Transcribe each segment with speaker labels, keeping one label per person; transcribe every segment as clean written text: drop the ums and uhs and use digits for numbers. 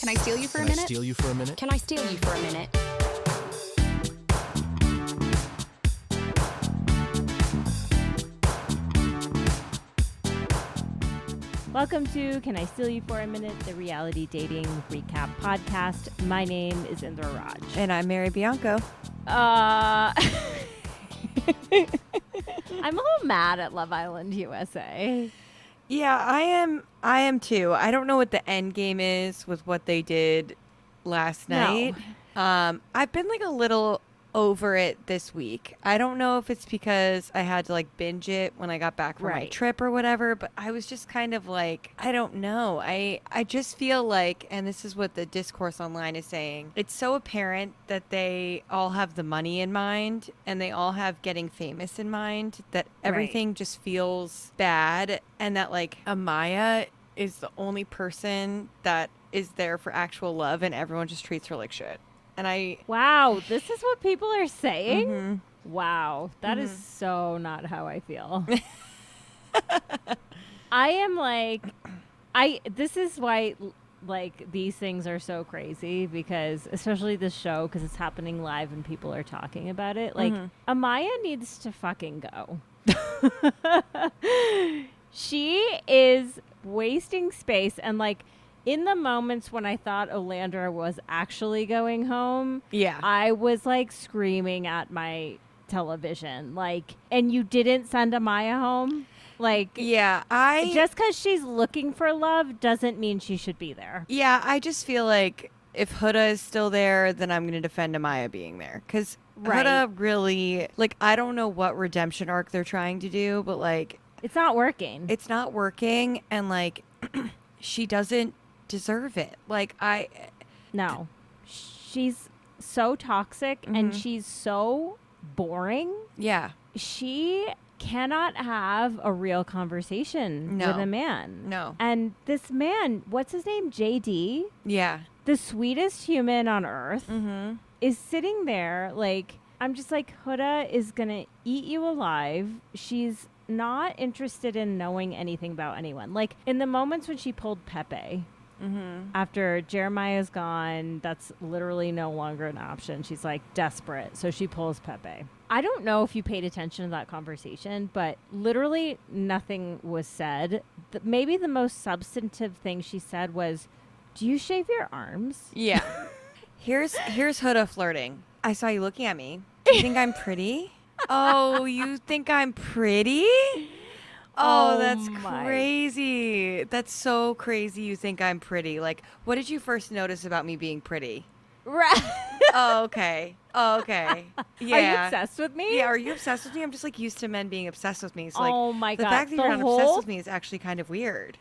Speaker 1: Can I steal you for a minute?
Speaker 2: Steal you for a minute?
Speaker 1: Can I steal you for a minute?
Speaker 3: Welcome to Can I Steal You for a Minute, the reality dating recap podcast. My name is Indra Raj.
Speaker 4: And I'm Mary Bianco.
Speaker 3: I'm a little mad at Love Island USA.
Speaker 4: Yeah, I am too. I don't know what the end game is with what they did last night. I've been like a little over it this week. I don't know if it's because I had to like binge it when I got back from my trip or whatever, but I was just kind of like, I don't know. I just feel like, and this is what the discourse online is saying, it's so apparent that they all have the money in mind and they all have getting famous in mind, that everything just feels bad, and that like Amaya is the only person that is there for actual love and everyone just treats her like shit. And
Speaker 3: Wow, this is what people are saying?
Speaker 4: Mm-hmm.
Speaker 3: Wow, that is so not how I feel. I am like, this is why, like, these things are so crazy, because, especially this show, because it's happening live and people are talking about it. Like, Amaya needs to fucking go. She is wasting space, and, like, in the moments when I thought Olandria was actually going home, I was like screaming at my television, like, and you didn't send Amaya home? Like, just because she's looking for love doesn't mean she should be there.
Speaker 4: Yeah, I just feel like if Huda is still there, then I'm going to defend Amaya being there. Because Huda really, like, I don't know what redemption arc they're trying to do, but like,
Speaker 3: it's not working.
Speaker 4: It's not working, and like, she doesn't deserve it. Like,
Speaker 3: no, she's so toxic and she's so boring.
Speaker 4: Yeah,
Speaker 3: she cannot have a real conversation with a man.
Speaker 4: No.
Speaker 3: And this man, what's his name? JD?
Speaker 4: Yeah.
Speaker 3: The sweetest human on earth is sitting there like, I'm just like, Huda is gonna eat you alive. She's not interested in knowing anything about anyone. Like, in the moments when she pulled Pepe, after Jeremiah's gone, that's literally no longer an option. She's like desperate, so she pulls Pepe. I don't know if you paid attention to that conversation, but literally nothing was said. Maybe the most substantive thing she said was, "Do you shave your arms?"
Speaker 4: Yeah. Here's Huda flirting. I saw you looking at me. Do you think I'm pretty? Oh, you think I'm pretty? Oh, that's crazy. That's so crazy you think I'm pretty. Like, what did you first notice about me being pretty?
Speaker 3: Right.
Speaker 4: Oh, okay. Yeah.
Speaker 3: Are you obsessed with me?
Speaker 4: Yeah, are you obsessed with me? I'm just like used to men being obsessed with me. So, like,
Speaker 3: oh my God.
Speaker 4: The fact that you're not obsessed with me is actually kind of weird.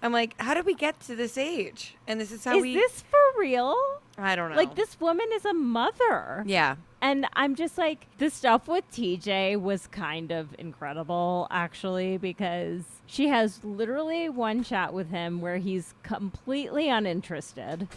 Speaker 4: I'm like, how did we get to this age? And this is how
Speaker 3: Is this for real?
Speaker 4: I don't know.
Speaker 3: Like, this woman is a mother.
Speaker 4: Yeah.
Speaker 3: And I'm just like, the stuff with TJ was kind of incredible, actually, because she has literally one chat with him where he's completely uninterested.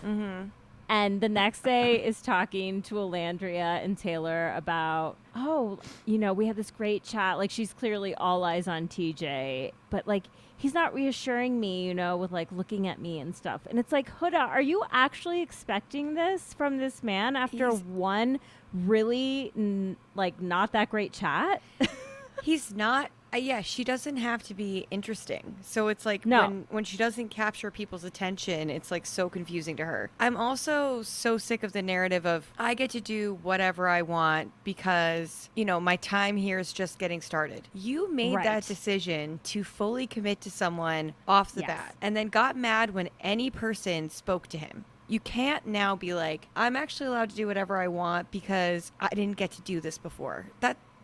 Speaker 3: And the next day is talking to Olandria and Taylor about, oh, you know, we had this great chat. Like, she's clearly all eyes on TJ, but like, he's not reassuring me, you know, with like looking at me and stuff. And it's like, Huda, are you actually expecting this from this man after one really like not that great chat?
Speaker 4: He's not. Yeah, she doesn't have to be interesting. So it's like when she doesn't capture people's attention, it's like so confusing to her. I'm also so sick of the narrative of I get to do whatever I want because, you know, my time here is just getting started. You made that decision to fully commit to someone off the bat and then got mad when any person spoke to him. You can't now be like, I'm actually allowed to do whatever I want because I didn't get to do this before.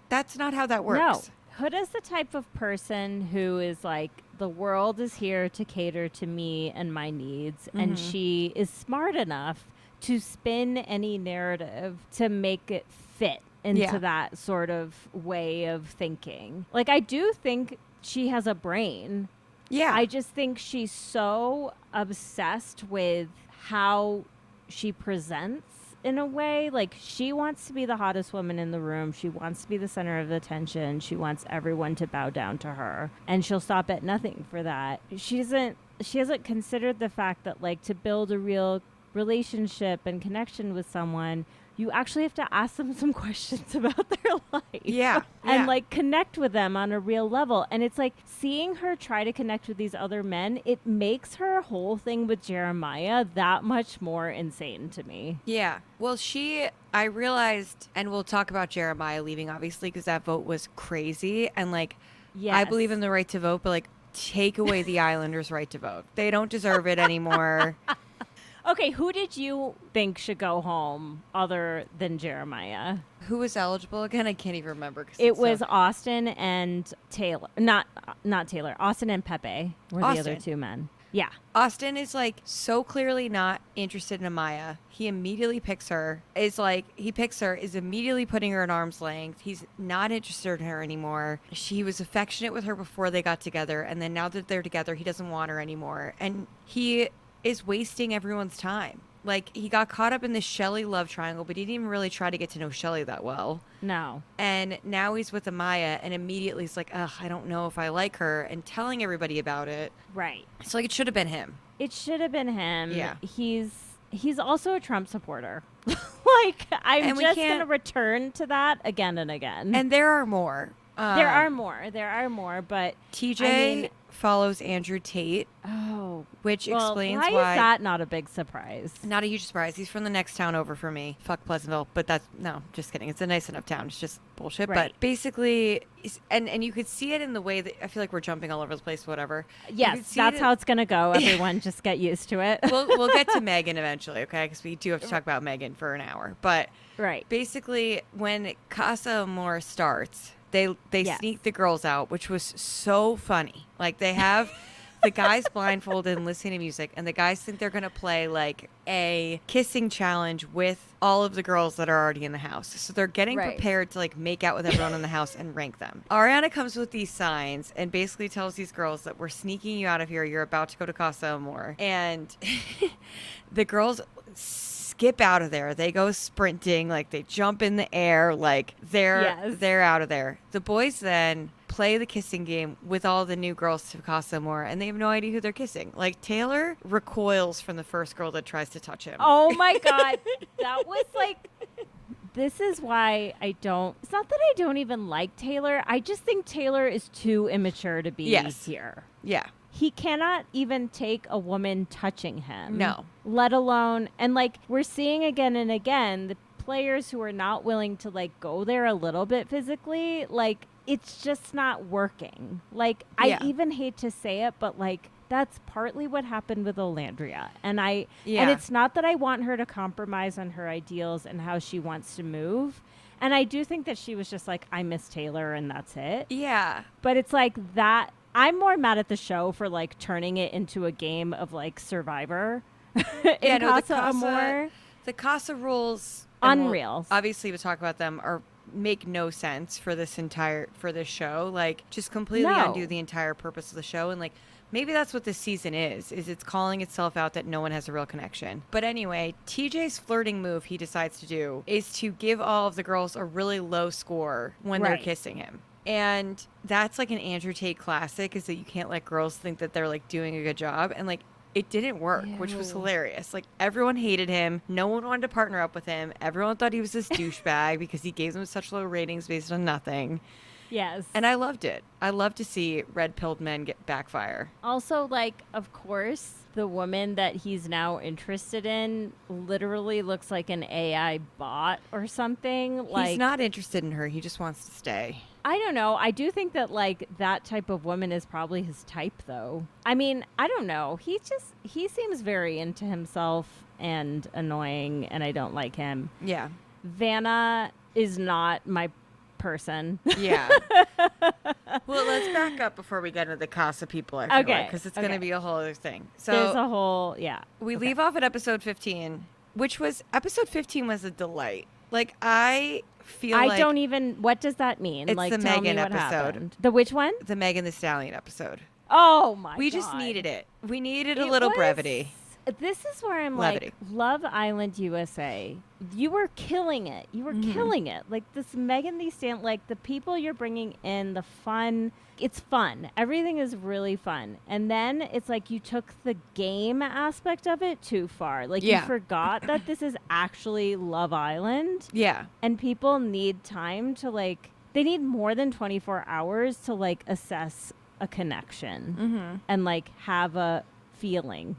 Speaker 4: That's not how that works.
Speaker 3: No. Huda's the type of person who is like, the world is here to cater to me and my needs. And she is smart enough to spin any narrative to make it fit into that sort of way of thinking. Like, I do think she has a brain. Yeah. I just think she's so obsessed with how she presents in a way. Like, she wants to be the hottest woman in the room. She wants to be the center of attention. She wants everyone to bow down to her. And she'll stop at nothing for that. She doesn't considered the fact that like to build a real relationship and connection with someone, you actually have to ask them some questions about their life.
Speaker 4: Yeah.
Speaker 3: And like connect with them on a real level. And it's like seeing her try to connect with these other men, it makes her whole thing with Jeremiah that much more insane to me.
Speaker 4: Yeah. Well, I realized, and we'll talk about Jeremiah leaving, obviously, because that vote was crazy. And like,
Speaker 3: Yes.
Speaker 4: I believe in the right to vote, but like, take away the Islanders' right to vote. They don't deserve it anymore.
Speaker 3: Okay, who did you think should go home other than Jeremiah?
Speaker 4: Who was eligible again? I can't even remember.
Speaker 3: It was Austin and Taylor. Not Taylor. Austin and Pepe were the other two men. Yeah.
Speaker 4: Austin is like so clearly not interested in Amaya. He immediately picks her. Is immediately putting her at arm's length. He's not interested in her anymore. She was affectionate with her before they got together, and then now that they're together, he doesn't want her anymore. And he is wasting everyone's time. Like, he got caught up in this Chelley love triangle, but he didn't even really try to get to know Chelley that well.
Speaker 3: No.
Speaker 4: And now he's with Amaya, and immediately he's like, ugh, I don't know if I like her, and telling everybody about it.
Speaker 3: Right.
Speaker 4: So, like, it should have been him.
Speaker 3: It should have been him.
Speaker 4: Yeah.
Speaker 3: He's also a Trump supporter. Like, I'm just going to return to that again and again.
Speaker 4: And there are more.
Speaker 3: There are more, but
Speaker 4: TJ follows Andrew Tate.
Speaker 3: Oh,
Speaker 4: which explains
Speaker 3: why is that not a big surprise?
Speaker 4: Not a huge surprise. He's from the next town over for me. Fuck Pleasantville, but just kidding. It's a nice enough town. It's just bullshit.
Speaker 3: Right.
Speaker 4: But basically, and you could see it in the way that I feel like we're jumping all over the place. Whatever.
Speaker 3: Yes, that's how it's gonna go. Everyone, just get used to it.
Speaker 4: We'll get to Megan eventually, okay? Because we do have to talk about Megan for an hour. But
Speaker 3: right,
Speaker 4: basically, when Casa Amor starts, they sneak the girls out, which was so funny. Like, they have the guys blindfolded and listening to music, and the guys think they're going to play like a kissing challenge with all of the girls that are already in the house. So they're getting prepared to like make out with everyone in the house and rank them. Ariana comes with these signs and basically tells these girls that we're sneaking you out of here. You're about to go to Casa Amor. And the girls skip out of there. They go sprinting, like they jump in the air, like they're out of there. The boys then play the kissing game with all the new girls to Casa Amor, and they have no idea who they're kissing. Like, Taylor recoils from the first girl that tries to touch him.
Speaker 3: Oh my God. That was like, this is why it's not that I don't even like Taylor. I just think Taylor is too immature to be here.
Speaker 4: Yeah.
Speaker 3: He cannot even take a woman touching him.
Speaker 4: No.
Speaker 3: Let alone, and like we're seeing again and again, the players who are not willing to like go there a little bit physically, like it's just not working. Like, I even hate to say it, but like that's partly what happened with Olandria. And and it's not that I want her to compromise on her ideals and how she wants to move. And I do think that she was just like, I miss Taylor and that's it.
Speaker 4: Yeah.
Speaker 3: But it's like that. I'm more mad at the show for like turning it into a game of like Survivor in Casa Amor.
Speaker 4: The Casa rules,
Speaker 3: unreal.
Speaker 4: Obviously, we talk about them make no sense for this show. Like, just completely undo the entire purpose of the show. And like, maybe that's what this season is it's calling itself out that no one has a real connection. But anyway, TJ's flirting move he decides to do is to give all of the girls a really low score when they're kissing him. And that's like an Andrew Tate classic, is that you can't let girls think that they're like doing a good job. And like, it didn't work, which was hilarious. Like, everyone hated him. No one wanted to partner up with him. Everyone thought he was this douchebag because he gave them such low ratings based on nothing.
Speaker 3: Yes.
Speaker 4: And I loved it. I love to see red-pilled men get backfire.
Speaker 3: Also, like, of course, the woman that he's now interested in literally looks like an AI bot or something. Like,
Speaker 4: he's not interested in her. He just wants to stay.
Speaker 3: I don't know. I do think that, like, that type of woman is probably his type, though. I mean, I don't know. He seems very into himself and annoying, and I don't like him.
Speaker 4: Yeah.
Speaker 3: Vanna is not my person.
Speaker 4: Yeah. Well, let's back up before we get into the Casa people, I feel like, because it's going to be a whole other thing. So
Speaker 3: there's a whole,
Speaker 4: we leave off at episode 15, episode 15 was a delight. Like, I feel like...
Speaker 3: what does that mean?
Speaker 4: It's
Speaker 3: like,
Speaker 4: the
Speaker 3: tell
Speaker 4: Megan
Speaker 3: me what
Speaker 4: episode.
Speaker 3: Happened. The which one?
Speaker 4: The Megan Thee Stallion episode.
Speaker 3: Oh, my God.
Speaker 4: We just needed it. We needed a little brevity.
Speaker 3: this is where I'm
Speaker 4: Levity.
Speaker 3: like, Love Island USA, you were killing it. You were killing it. Like this Megan Thee Stallion, like the people you're bringing in, the fun. It's fun. Everything is really fun. And then it's like you took the game aspect of it too far. Like you forgot that this is actually Love Island.
Speaker 4: Yeah.
Speaker 3: And people need time to like, they need more than 24 hours to like assess a connection and like have a feeling.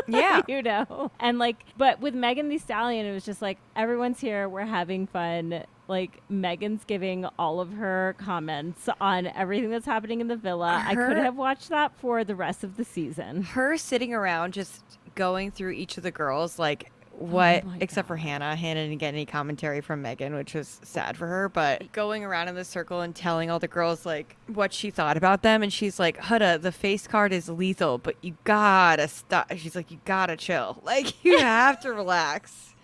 Speaker 4: Yeah.
Speaker 3: You know? And like, but with Megan Thee Stallion, it was just like, everyone's here. We're having fun. Like Megan's giving all of her comments on everything that's happening in the villa. I could have watched that for the rest of the season.
Speaker 4: Her sitting around just going through each of the girls, like what, except for Hannah. Hannah didn't get any commentary from Megan, which was sad for her, but going around in the circle and telling all the girls like what she thought about them. And she's like, Huda, the face card is lethal, but you gotta stop. She's like, you gotta chill. Like you have to relax.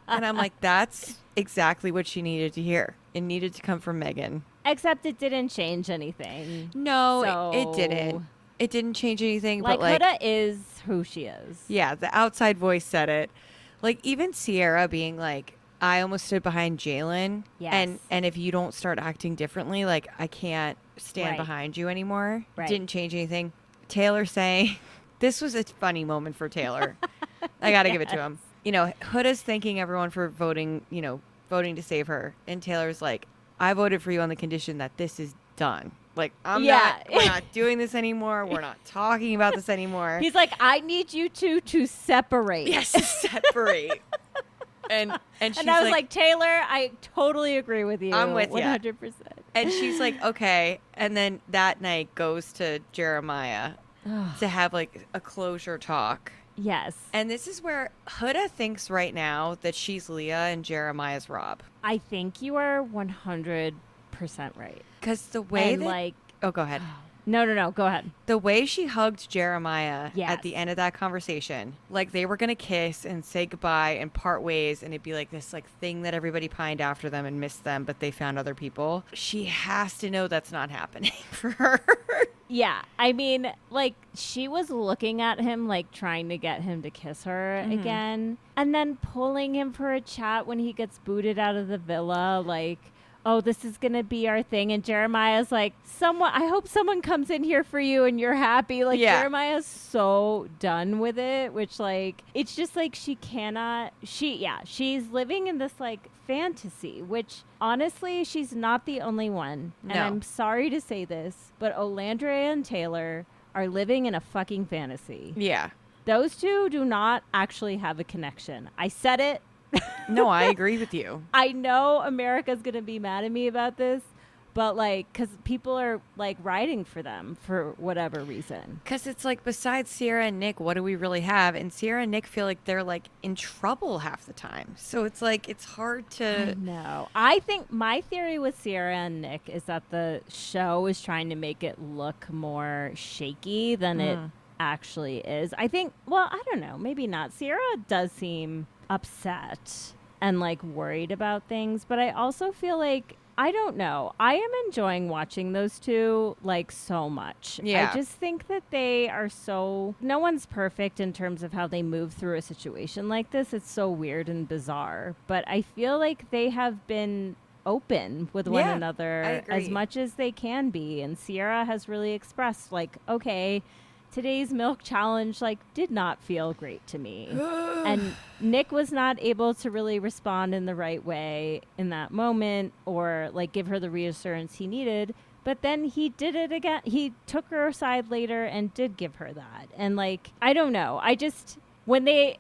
Speaker 4: And I'm like, that's exactly what she needed to hear. It needed to come from Megan.
Speaker 3: Except it didn't change anything.
Speaker 4: No, it didn't. It didn't change anything.
Speaker 3: Like,
Speaker 4: but like,
Speaker 3: Huda is who she is.
Speaker 4: Yeah, the outside voice said it. Like even Cierra being like, I almost stood behind Jalen.
Speaker 3: Yes.
Speaker 4: And if you don't start acting differently, like I can't stand behind you anymore.
Speaker 3: Right.
Speaker 4: Didn't change anything. Taylor saying, this was a funny moment for Taylor. I got to give it to him. You know, Huda's thanking everyone for voting, voting to save her. And Taylor's like, I voted for you on the condition that this is done. Like, we're not doing this anymore. We're not talking about this anymore.
Speaker 3: He's like, I need you two to separate.
Speaker 4: Yes, separate. and she's
Speaker 3: I was like, Taylor, I totally agree with you.
Speaker 4: I'm with you.
Speaker 3: 100%.
Speaker 4: And she's like, okay. And then that night goes to Jeremiah to have like a closure talk.
Speaker 3: Yes.
Speaker 4: And this is where Huda thinks right now that she's Leah and Jeremiah's Rob.
Speaker 3: I think you are 100% right.
Speaker 4: Because the way
Speaker 3: Oh,
Speaker 4: go ahead.
Speaker 3: No. Go ahead.
Speaker 4: The way she hugged Jeremiah
Speaker 3: Yes.
Speaker 4: at the end of that conversation, like they were going to kiss and say goodbye and part ways. And it'd be like this like thing that everybody pined after them and missed them, but they found other people. She has to know that's not happening for her.
Speaker 3: Yeah. I mean, like she was looking at him, like trying to get him to kiss her again. And then pulling him for a chat when he gets booted out of the villa. Like, oh, this is going to be our thing. And Jeremiah's like, I hope someone comes in here for you and you're happy. Like, Jeremiah's so done with it, which, like, it's just like she's living in this, like, fantasy, which, honestly, she's not the only one.
Speaker 4: No.
Speaker 3: And I'm sorry to say this, but Olandria and Taylor are living in a fucking fantasy.
Speaker 4: Yeah.
Speaker 3: Those two do not actually have a connection. I said it.
Speaker 4: No, I agree with you.
Speaker 3: I know America's going to be mad at me about this, but like, because people are like riding for them for whatever reason.
Speaker 4: Because it's like, besides Cierra and Nic, what do we really have? And Cierra and Nic feel like they're like in trouble half the time. So it's like, it's hard to.
Speaker 3: No, I think my theory with Cierra and Nic is that the show is trying to make it look more shaky than it actually is. I think, well, I don't know, maybe not. Cierra does seem upset and like worried about things, but I also feel like, I don't know, I am enjoying watching those two like so much.
Speaker 4: Yeah.
Speaker 3: I just think that they are so, no one's perfect in terms of how they move through a situation like this. It's so weird and bizarre, but I feel like they have been open with one another as much as they can be, and Cierra has really expressed like, okay, today's milk challenge like did not feel great to me. And Nic was not able to really respond in the right way in that moment or like give her the reassurance he needed. But then he did it again. He took her aside later and did give her that. And like, I don't know. I just, when they,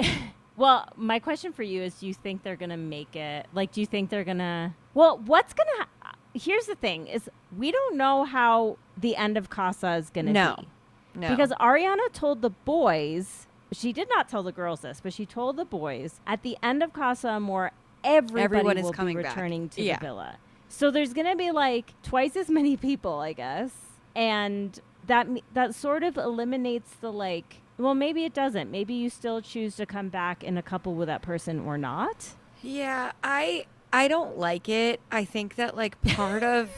Speaker 3: well, my question for you is, do you think they're going to make it? Like, do you think they're going to, well, what's going to, here's the thing is we don't know how the end of Casa is going to be.
Speaker 4: No.
Speaker 3: Because Ariana told the boys, she did not tell the girls this, but she told the boys at the end of Casa Amor, everyone
Speaker 4: is
Speaker 3: will
Speaker 4: coming
Speaker 3: be
Speaker 4: back.
Speaker 3: returning to the villa. So there's going to be like twice as many people, I guess. And that sort of eliminates the like, well, maybe it doesn't. Maybe you still choose to come back in a couple with that person or not.
Speaker 4: Yeah, I don't like it. I think that like part of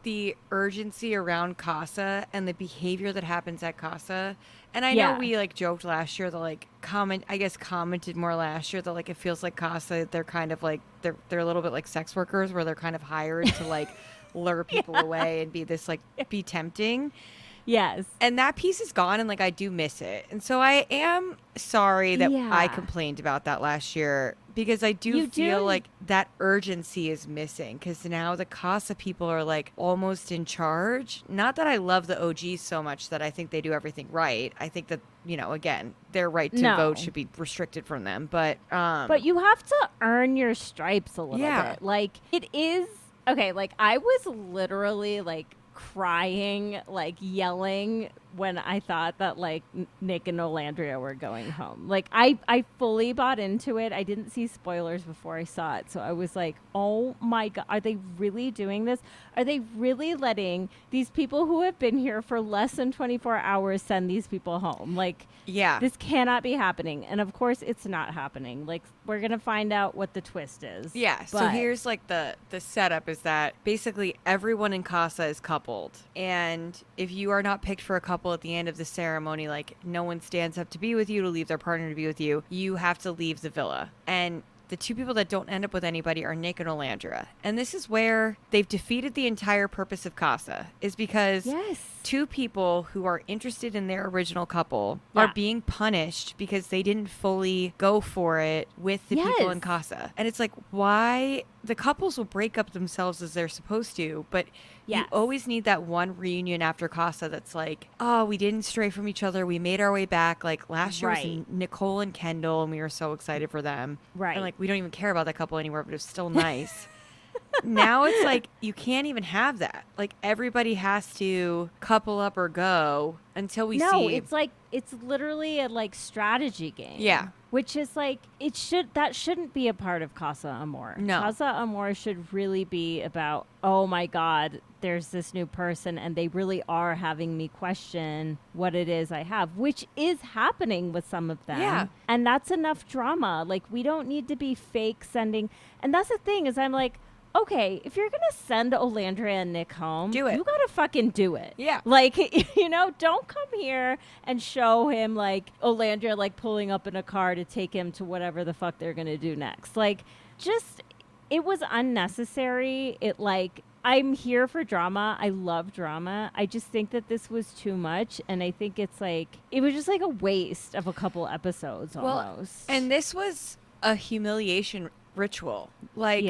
Speaker 4: the urgency around Casa and the behavior that happens at Casa. And I know we like joked last year that like commented more last year that like it feels like Casa, they're kind of like they're a little bit like sex workers where they're kind of hired to like lure people away and be this like be tempting.
Speaker 3: Yes.
Speaker 4: And that piece is gone, and like I do miss it. And so I am sorry that I complained about that last year, because I do feel like that urgency is missing, because now the Casa people are like almost in charge. Not that I love the OGs so much that I think they do everything right. I think that, you know, again, their right to vote should be restricted from them. But
Speaker 3: you have to earn your stripes a little bit. Like, it is okay. Like, I was literally like crying, like yelling when I thought that like Nic and Olandria were going home. Like I fully bought into it. I didn't see spoilers before I saw it. So I was like, oh my God, are they really doing this? Are they really letting these people who have been here for less than 24 hours send these people home? Like, this cannot be happening. And of course it's not happening. Like, we're going to find out what the twist is.
Speaker 4: Yeah. So here's like the setup is that basically everyone in Casa is coupled. And if you are not picked for a couple at the end of the ceremony, like no one stands up to be with you, to leave their partner to be with you, you have to leave the villa. And the two people that don't end up with anybody are Nic and Olandria. And this is where they've defeated the entire purpose of Casa, is because two people who are interested in their original couple are being punished because they didn't fully go for it with the people in Casa. And it's like, why? The couples will break up themselves as they're supposed to, but you always need that one reunion after Casa that's like, oh, we didn't stray from each other. We made our way back. Like last year was Nicole and Kendall, and we were so excited for them. Right. And like, we don't even care about that couple anymore, but it was still nice. Now it's like, you can't even have that. Like, everybody has to couple up or go until we see.
Speaker 3: No, it's like, it's literally a like strategy game. Yeah. Which is like, that shouldn't be a part of Casa Amor. No. Casa Amor should really be about, oh my God, there's this new person and they really are having me question what it is I have, which is happening with some of them. Yeah. And that's enough drama. Like, we don't need to be fake sending. And that's the thing is, I'm like, okay, if you're going to send Olandria and Nic home, do it. You got to fucking do it. Yeah. Like, you know, don't come here and show him, like, Olandria, like, pulling up in a car to take him to whatever the fuck they're going to do next. Like, just, it was unnecessary. It, like, I'm here for drama. I love drama. I just think that this was too much. And I think it's, like, it was just, like, a waste of a couple episodes almost.
Speaker 4: And this was a humiliation ritual. Like,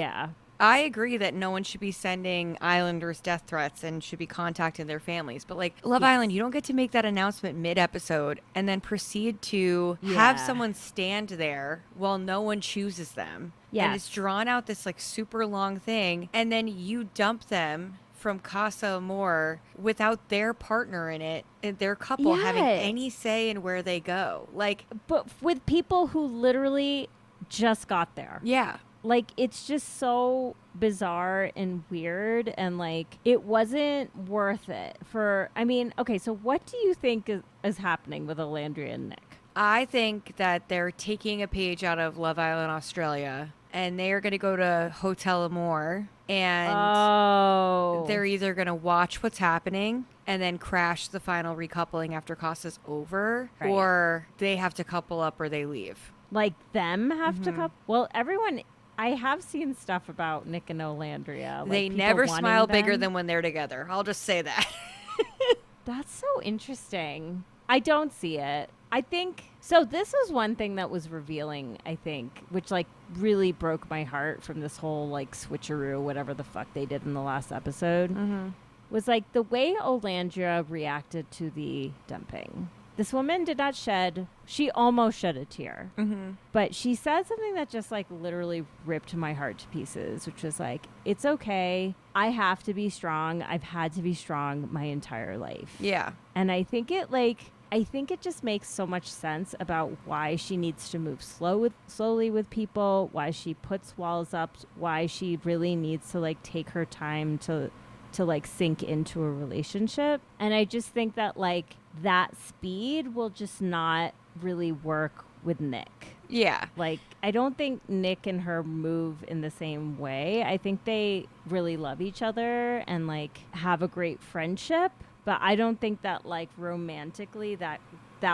Speaker 4: I agree that no one should be sending Islanders death threats and should be contacting their families. But like Love Island, you don't get to make that announcement mid-episode and then proceed to have someone stand there while no one chooses them. Yeah. And it's drawn out this like super long thing. And then you dump them from Casa Amor without their partner in it and their couple having any say in where they go. Like,
Speaker 3: but with people who literally just got there. Yeah. Like, it's just so bizarre and weird, and like, it wasn't worth it for, I mean, okay, so what do you think is happening with Olandria and Nic?
Speaker 4: I think that they're taking a page out of Love Island Australia, and they are going to go to Hotel Amor, and they're either going to watch what's happening and then crash the final recoupling after Casa's over, or they have to couple up or they leave.
Speaker 3: Like, them have to couple? Well, everyone... I have seen stuff about Nic and Olandria. Like,
Speaker 4: they never smile bigger than when they're together. I'll just say that.
Speaker 3: That's so interesting. I don't see it. I think, so this was one thing that was revealing, I think, which like really broke my heart from this whole like switcheroo, whatever the fuck they did in the last episode, was like the way Olandria reacted to the dumping. This woman did not shed, she almost shed a tear, but she said something that just like literally ripped my heart to pieces, which was like, it's okay. I have to be strong. I've had to be strong my entire life. Yeah. And I think it just makes so much sense about why she needs to move slowly with people, why she puts walls up, why she really needs to like take her time to like sink into a relationship. And I just think that like that speed will just not really work with Nic.
Speaker 4: Yeah.
Speaker 3: Like, I don't think Nic and her move in the same way. I think they really love each other and like have a great friendship, but I don't think that like romantically that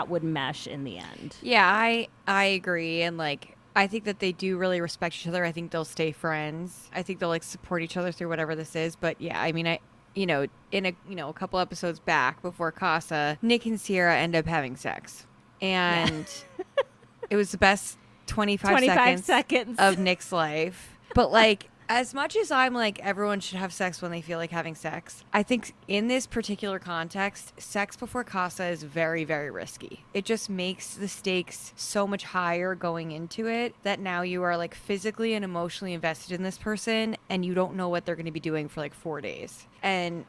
Speaker 3: would mesh in the end.
Speaker 4: Yeah, I agree, and like I think that they do really respect each other. I think they'll stay friends. I think they'll like support each other through whatever this is. But yeah, I mean, in a couple episodes back before Casa, Nic and Cierra end up having sex, and it was the best 25 seconds of Nic's life. But like, as much as I'm like, everyone should have sex when they feel like having sex, I think in this particular context, sex before Casa is very, very risky. It just makes the stakes so much higher going into it that now you are like physically and emotionally invested in this person and you don't know what they're going to be doing for like 4 days. And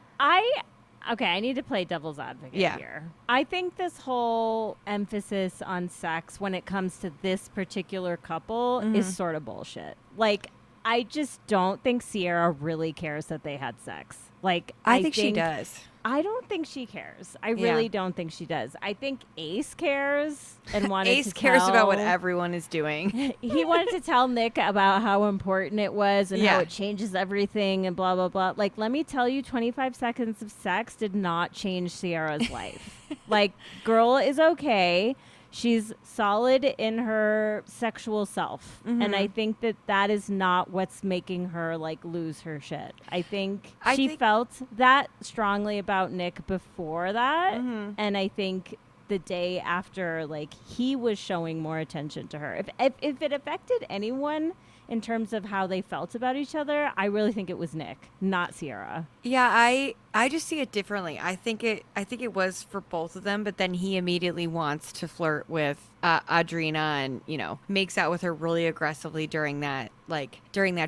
Speaker 3: Okay, I need to play devil's advocate here. I think this whole emphasis on sex when it comes to this particular couple is sort of bullshit. Like, I just don't think Cierra really cares that they had sex. Like,
Speaker 4: I think she does.
Speaker 3: I don't think she cares. I really don't think she does. I think Ace cares and wanted
Speaker 4: Ace
Speaker 3: to
Speaker 4: cares
Speaker 3: tell,
Speaker 4: about what everyone is doing.
Speaker 3: He wanted to tell Nic about how important it was and how it changes everything and blah, blah, blah. Like, let me tell you, 25 seconds of sex did not change Sierra's life. Like, girl is okay. She's solid in her sexual self. And I think that is not what's making her like lose her shit. I think she felt that strongly about Nic before that. And I think the day after, like, he was showing more attention to her. If it affected anyone in terms of how they felt about each other, I really think it was Nic, not Cierra.
Speaker 4: Yeah, I just see it differently. I think it was for both of them, but then he immediately wants to flirt with Audrina and, makes out with her really aggressively during that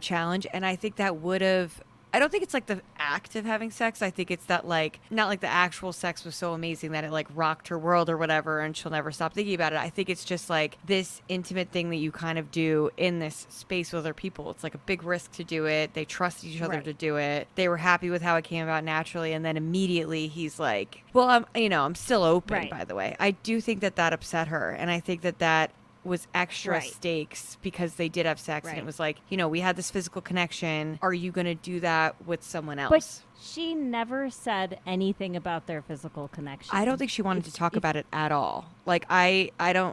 Speaker 4: challenge. And I think that would have, I don't think it's like the act of having sex. I think it's that like, not like the actual sex was so amazing that it like rocked her world or whatever and she'll never stop thinking about it. I think it's just like this intimate thing that you kind of do in this space with other people. It's like a big risk to do it. They trust each other to do it. They were happy with how it came about naturally. And then immediately he's like, well, I'm still open, by the way. I do think that upset her. And I think that was extra stakes because they did have sex and it was like, we had this physical connection. Are you going to do that with someone else?
Speaker 3: But she never said anything about their physical connection.
Speaker 4: I don't think she wanted to talk about it at all. Like,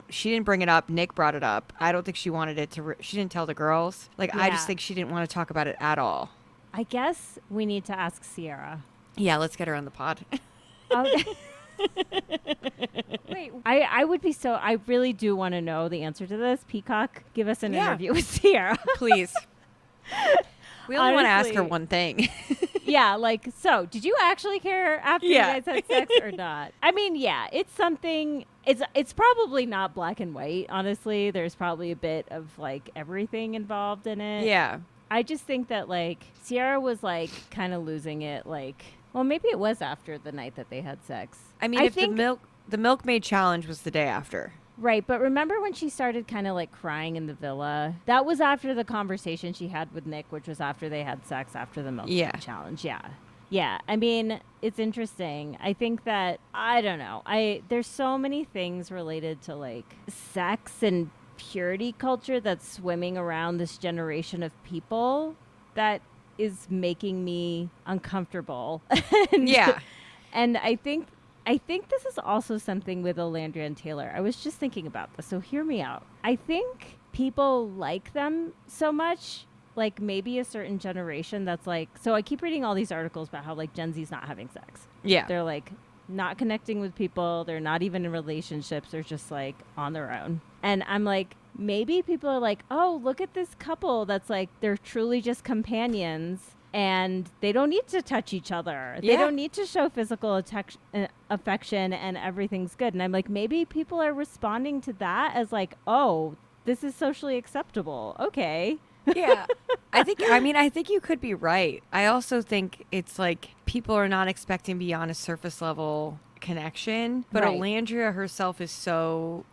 Speaker 4: she didn't bring it up. Nic brought it up. I don't think she wanted it she didn't tell the girls. Like, I just think she didn't want to talk about it at all.
Speaker 3: I guess we need to ask Cierra.
Speaker 4: Yeah, let's get her on the pod.
Speaker 3: Okay. Wait, I really do want to know the answer to this. Peacock, give us an interview with Cierra.
Speaker 4: Please. We only want to ask her one thing.
Speaker 3: Yeah, like, so did you actually care after you guys had sex or not? I mean, yeah, it's something, it's probably not black and white, honestly. There's probably a bit of like everything involved in it.
Speaker 4: Yeah.
Speaker 3: I just think that like Cierra was like kind of losing it, like, well, maybe it was after the night that they had sex.
Speaker 4: I mean, the milkmaid challenge was the day after.
Speaker 3: Right, but remember when she started kind of like crying in the villa? That was after the conversation she had with Nic, which was after they had sex after the milkmaid challenge. Yeah. I mean, it's interesting. I think that, I don't know. There's so many things related to like sex and purity culture that's swimming around this generation of people that is making me uncomfortable. And I think this is also something with Olandria and Taylor. I was just thinking about this, so hear me out. I think people like them so much, like maybe a certain generation that's like, so I keep reading all these articles about how like Gen Z's not having sex.
Speaker 4: Yeah.
Speaker 3: They're like not connecting with people. They're not even in relationships. They're just like on their own. And I'm like, maybe people are like, oh, look at this couple that's like, they're truly just companions and they don't need to touch each other. They don't need to show physical affection and everything's good. And I'm like, maybe people are responding to that as like, oh, this is socially acceptable. Okay.
Speaker 4: Yeah. I think you could be right. I also think it's like people are not expecting beyond a surface level connection. But Olandria herself is so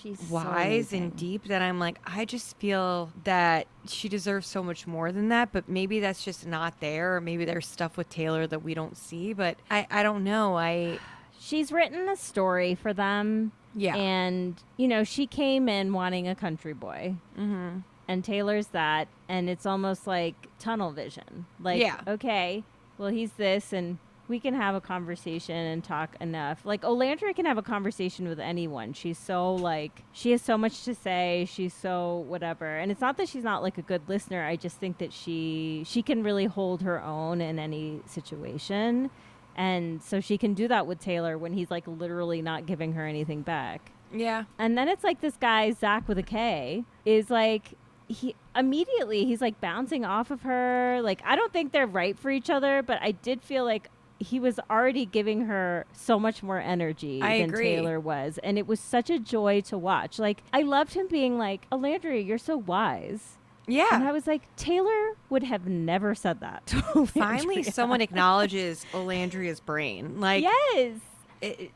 Speaker 3: she's
Speaker 4: wise
Speaker 3: so
Speaker 4: and deep that I'm like, I just feel that she deserves so much more than that, but maybe that's just not there, or maybe there's stuff with Taylor that we don't see, but I don't know.
Speaker 3: She's written a story for them.
Speaker 4: Yeah.
Speaker 3: And, you know, she came in wanting a country boy.
Speaker 4: Mm-hmm.
Speaker 3: And Taylor's that. And it's almost like tunnel vision. Like,
Speaker 4: Yeah.
Speaker 3: okay, well, he's this, and we can have a conversation and talk enough. Like, Olandria can have a conversation with anyone. She's so, like, she has so much to say. She's so whatever. And it's not that she's not, like, a good listener. I just think that she can really hold her own in any situation. And so she can do that with Taylor when he's, like, literally not giving her anything back.
Speaker 4: Yeah.
Speaker 3: And then it's like this guy, Zach with a K, is like, he's like bouncing off of her. Like, I don't think they're right for each other, but I did feel like he was already giving her so much more energy than
Speaker 4: agree.
Speaker 3: Taylor was. And it was such a joy to watch. Like, I loved him being like, Olandria, you're so wise.
Speaker 4: Yeah.
Speaker 3: And I was like, Taylor would have never said that to Olandria.
Speaker 4: Finally, someone acknowledges Olandria's brain. Like,
Speaker 3: yes.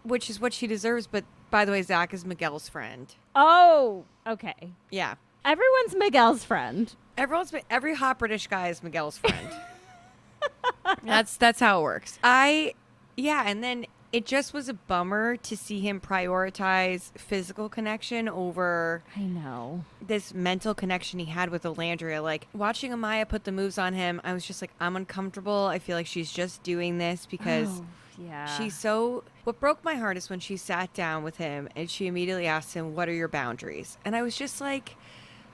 Speaker 4: Which is what she deserves. But by the way, Zach is Miguel's friend.
Speaker 3: Oh, okay.
Speaker 4: Yeah.
Speaker 3: Everyone's Miguel's friend.
Speaker 4: Every hot British guy is Miguel's friend. That's how it works. And then it just was a bummer to see him prioritize physical connection over
Speaker 3: I know.
Speaker 4: this mental connection he had with Olandria. Like, watching Amaya put the moves on him, I was just like, I'm uncomfortable. I feel like she's just doing this because she's so... What broke my heart is when she sat down with him and she immediately asked him, what are your boundaries? And I was just like...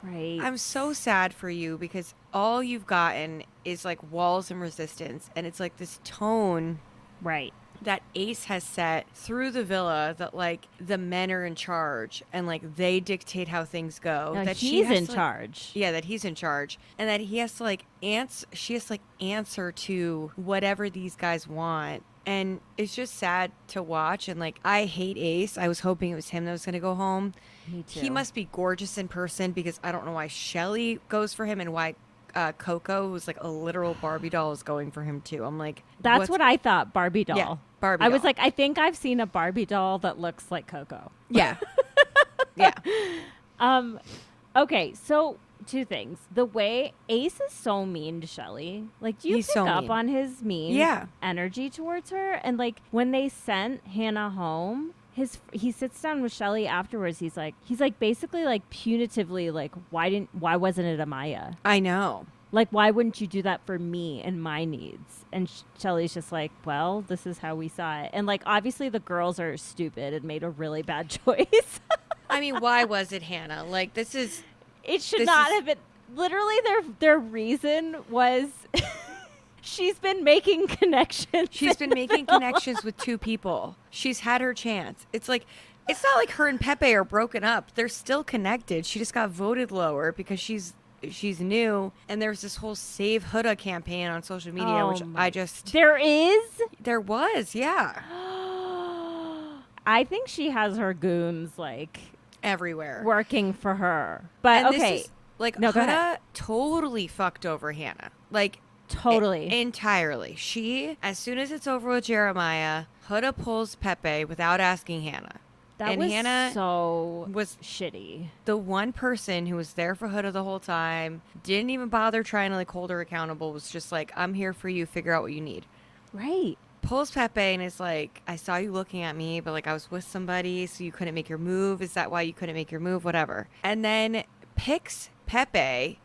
Speaker 3: Right.
Speaker 4: I'm so sad for you because all you've gotten is like walls and resistance. And it's like this tone
Speaker 3: Right.
Speaker 4: that Ace has set through the villa that like the men are in charge and like they dictate how things go.
Speaker 3: No,
Speaker 4: that
Speaker 3: he's in
Speaker 4: to,
Speaker 3: charge.
Speaker 4: Yeah, that he's in charge. And that he has to like she has to like answer to whatever these guys want. And it's just sad to watch. And like, I hate Ace. I was hoping it was him that was going to go home.
Speaker 3: Me too.
Speaker 4: He must be gorgeous in person because I don't know why Chelley goes for him and why Coco, who's like a literal Barbie doll, is going for him too. I'm like,
Speaker 3: that's what I thought. Barbie doll.
Speaker 4: Yeah, Barbie
Speaker 3: I
Speaker 4: doll.
Speaker 3: was like, I think I've seen a Barbie doll that looks like Coco.
Speaker 4: Yeah. Yeah.
Speaker 3: Okay, so two things. The way Ace is so mean to Chelley. Like, do you
Speaker 4: He's
Speaker 3: pick
Speaker 4: so
Speaker 3: up
Speaker 4: mean.
Speaker 3: on his mean energy towards her? And like, when they sent Hannah home, he sits down with Chelley afterwards. He's like basically like punitively like, why wasn't it Amaya?
Speaker 4: I know.
Speaker 3: Like, why wouldn't you do that for me and my needs? And Shelley's just like, well, this is how we saw it. And like, obviously the girls are stupid and made a really bad choice.
Speaker 4: I mean, why was it Hannah? Like,
Speaker 3: it should not have been. Literally, their reason was she's been making connections.
Speaker 4: She's been making connections with two people. She's had her chance. It's like, it's not like her and Pepe are broken up. They're still connected. She just got voted lower because she's new, and there's this whole Save Huda campaign on social media, there was, yeah.
Speaker 3: I think she has her goons like
Speaker 4: everywhere
Speaker 3: working for her. But
Speaker 4: and
Speaker 3: okay,
Speaker 4: this is, like,
Speaker 3: no,
Speaker 4: Huda totally fucked over Hannah, like
Speaker 3: totally,
Speaker 4: entirely. She, as soon as it's over with Jeremiah, Huda pulls Pepe without asking Hannah.
Speaker 3: That
Speaker 4: and
Speaker 3: was
Speaker 4: Hannah
Speaker 3: so
Speaker 4: was
Speaker 3: shitty.
Speaker 4: The one person who was there for Huda the whole time, didn't even bother trying to like hold her accountable, was just like, I'm here for you, figure out what you need.
Speaker 3: Right.
Speaker 4: Pulls Pepe and is like, I saw you looking at me, but like I was with somebody, so you couldn't make your move. Is that why you couldn't make your move? Whatever. And then picks Pepe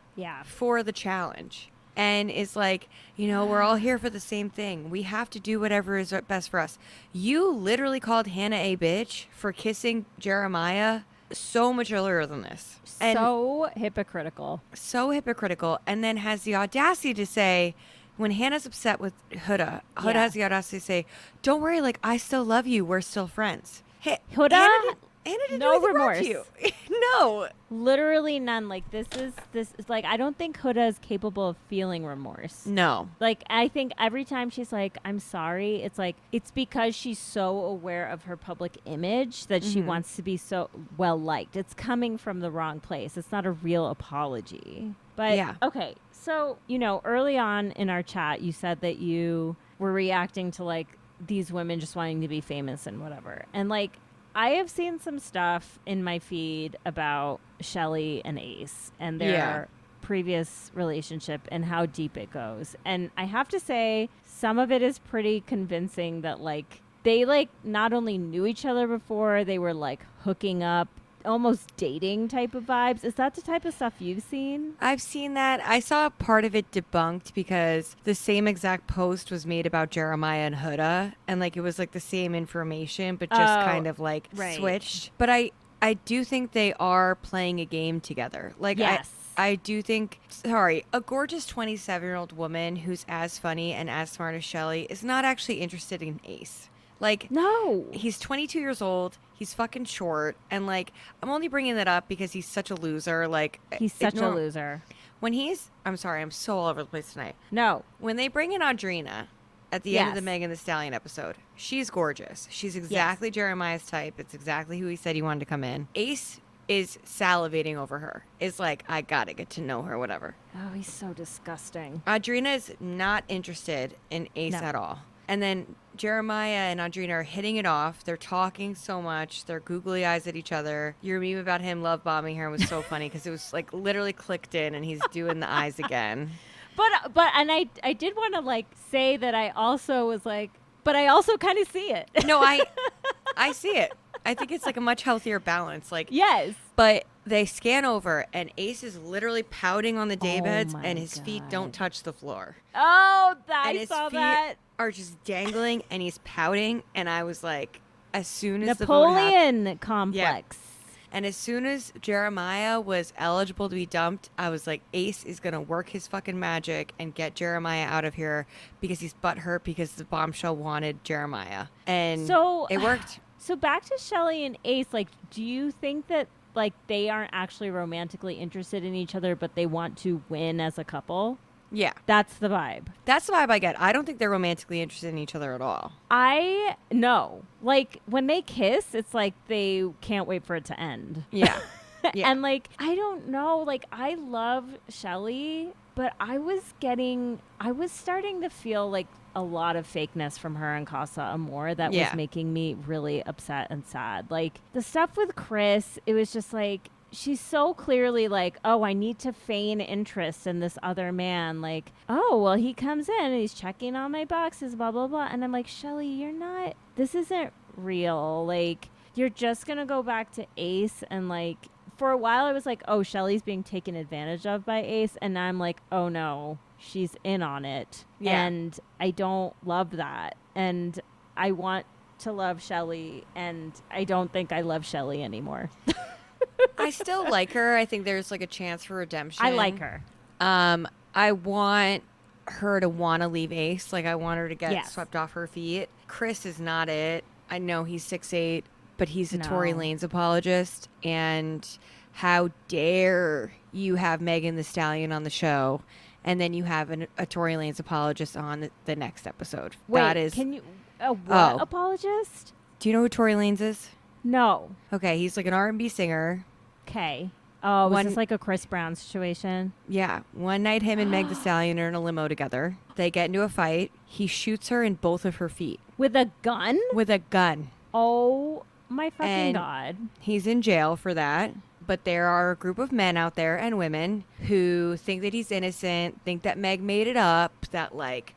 Speaker 4: for the challenge. And is like, we're all here for the same thing. We have to do whatever is best for us. You literally called Hannah a bitch for kissing Jeremiah so much earlier than this.
Speaker 3: So hypocritical.
Speaker 4: So hypocritical. And then has the audacity to say, when Hannah's upset with Huda, Huda has the audacity to say, don't worry, like, I still love you. We're still friends. Hey,
Speaker 3: Huda,
Speaker 4: Hannah didn't
Speaker 3: no
Speaker 4: do anything wrong
Speaker 3: remorse.
Speaker 4: to you. No.
Speaker 3: Literally none. Like, this is like, I don't think Huda is capable of feeling remorse.
Speaker 4: No.
Speaker 3: Like, I think every time she's like, I'm sorry, it's like, it's because she's so aware of her public image that she wants to be so well liked. It's coming from the wrong place. It's not a real apology. But, okay. So, early on in our chat, you said that you were reacting to like these women just wanting to be famous and whatever. And like, I have seen some stuff in my feed about Chelley and Ace and their previous relationship and how deep it goes. And I have to say, some of it is pretty convincing that like they like not only knew each other before, they were like hooking up, almost dating type of vibes. Is that the type of stuff you've seen?
Speaker 4: I've seen that. I saw part of it debunked because the same exact post was made about Jeremiah and Huda, and like it was like the same information, but just kind of like switched. But I do think they are playing a game together. Like
Speaker 3: yes.
Speaker 4: I do think, a gorgeous 27-year-old woman who's as funny and as smart as Chelley is not actually interested in Ace. Like, no, he's 22 years old. He's fucking short. And like, I'm only bringing that up because he's such a loser. Like,
Speaker 3: he's such a loser.
Speaker 4: When I'm sorry, I'm so all over the place tonight.
Speaker 3: No. When
Speaker 4: they bring in Audrina at the end of the Meg and the Stallion episode, she's gorgeous. She's exactly Jeremiah's type. It's exactly who he said he wanted to come in. Ace is salivating over her. Is like, I gotta get to know her, whatever.
Speaker 3: Oh, he's so disgusting.
Speaker 4: Audrina is not interested in Ace at all. And then Jeremiah and Audrina are hitting it off. They're talking so much. They're googly eyes at each other. Your meme about him love bombing her was so funny because it was like literally clicked in and he's doing the eyes again.
Speaker 3: But and I did want to like say that I also was like, but I also kind of see it.
Speaker 4: No, I see it. I think it's like a much healthier balance. Like,
Speaker 3: yes.
Speaker 4: But they scan over and Ace is literally pouting on the daybeds and his feet don't touch the floor.
Speaker 3: Oh,
Speaker 4: I saw that. Are just dangling and he's pouting, and I was like, as soon as
Speaker 3: Napoleon
Speaker 4: the vote
Speaker 3: complex.
Speaker 4: And as soon as Jeremiah was eligible to be dumped, I was like, Ace is gonna work his fucking magic and get Jeremiah out of here because he's butthurt because the bombshell wanted Jeremiah, and so it worked.
Speaker 3: So back to Chelley and Ace, like, do you think that like they aren't actually romantically interested in each other, but they want to win as a couple?
Speaker 4: Yeah.
Speaker 3: That's the vibe.
Speaker 4: That's the vibe I get. I don't think they're romantically interested in each other at all.
Speaker 3: No. Like, when they kiss, it's like they can't wait for it to end.
Speaker 4: Yeah.
Speaker 3: Yeah. And, like, I don't know. Like, I love Chelley, but I was starting to feel, like, a lot of fakeness from her in Casa Amor that was making me really upset and sad. Like, the stuff with Chris, it was just, like, she's so clearly like, oh, I need to feign interest in this other man. Like, oh, well, he comes in and he's checking all my boxes, blah, blah, blah. And I'm like, Chelley, this isn't real. Like, you're just going to go back to Ace. And like, for a while I was like, oh, Shelley's being taken advantage of by Ace. And now I'm like, oh no, she's in on it. Yeah. And I don't love that. And I want to love Chelley. And I don't think I love Chelley anymore.
Speaker 4: I still like her. I think there's like a chance for redemption.
Speaker 3: I like her.
Speaker 4: I want her to want to leave Ace. Like, I want her to get swept off her feet. Chris is not it. I know he's 6'8", but he's a Tory Lanez apologist. And how dare you have Megan Thee Stallion on the show, and then you have a Tory Lanez apologist on the next episode.
Speaker 3: Wait,
Speaker 4: that is,
Speaker 3: can you what apologist?
Speaker 4: Do you know who Tory Lanez is?
Speaker 3: No.
Speaker 4: Okay, he's like an R&B singer.
Speaker 3: Okay. Oh, was this like a Chris Brown situation?
Speaker 4: Yeah. One night, him and Meg Thee Stallion are in a limo together. They get into a fight. He shoots her in both of her feet.
Speaker 3: With a gun?
Speaker 4: With a gun.
Speaker 3: Oh, my fucking God.
Speaker 4: He's in jail for that. But there are a group of men out there and women who think that he's innocent, think that Meg made it up, that like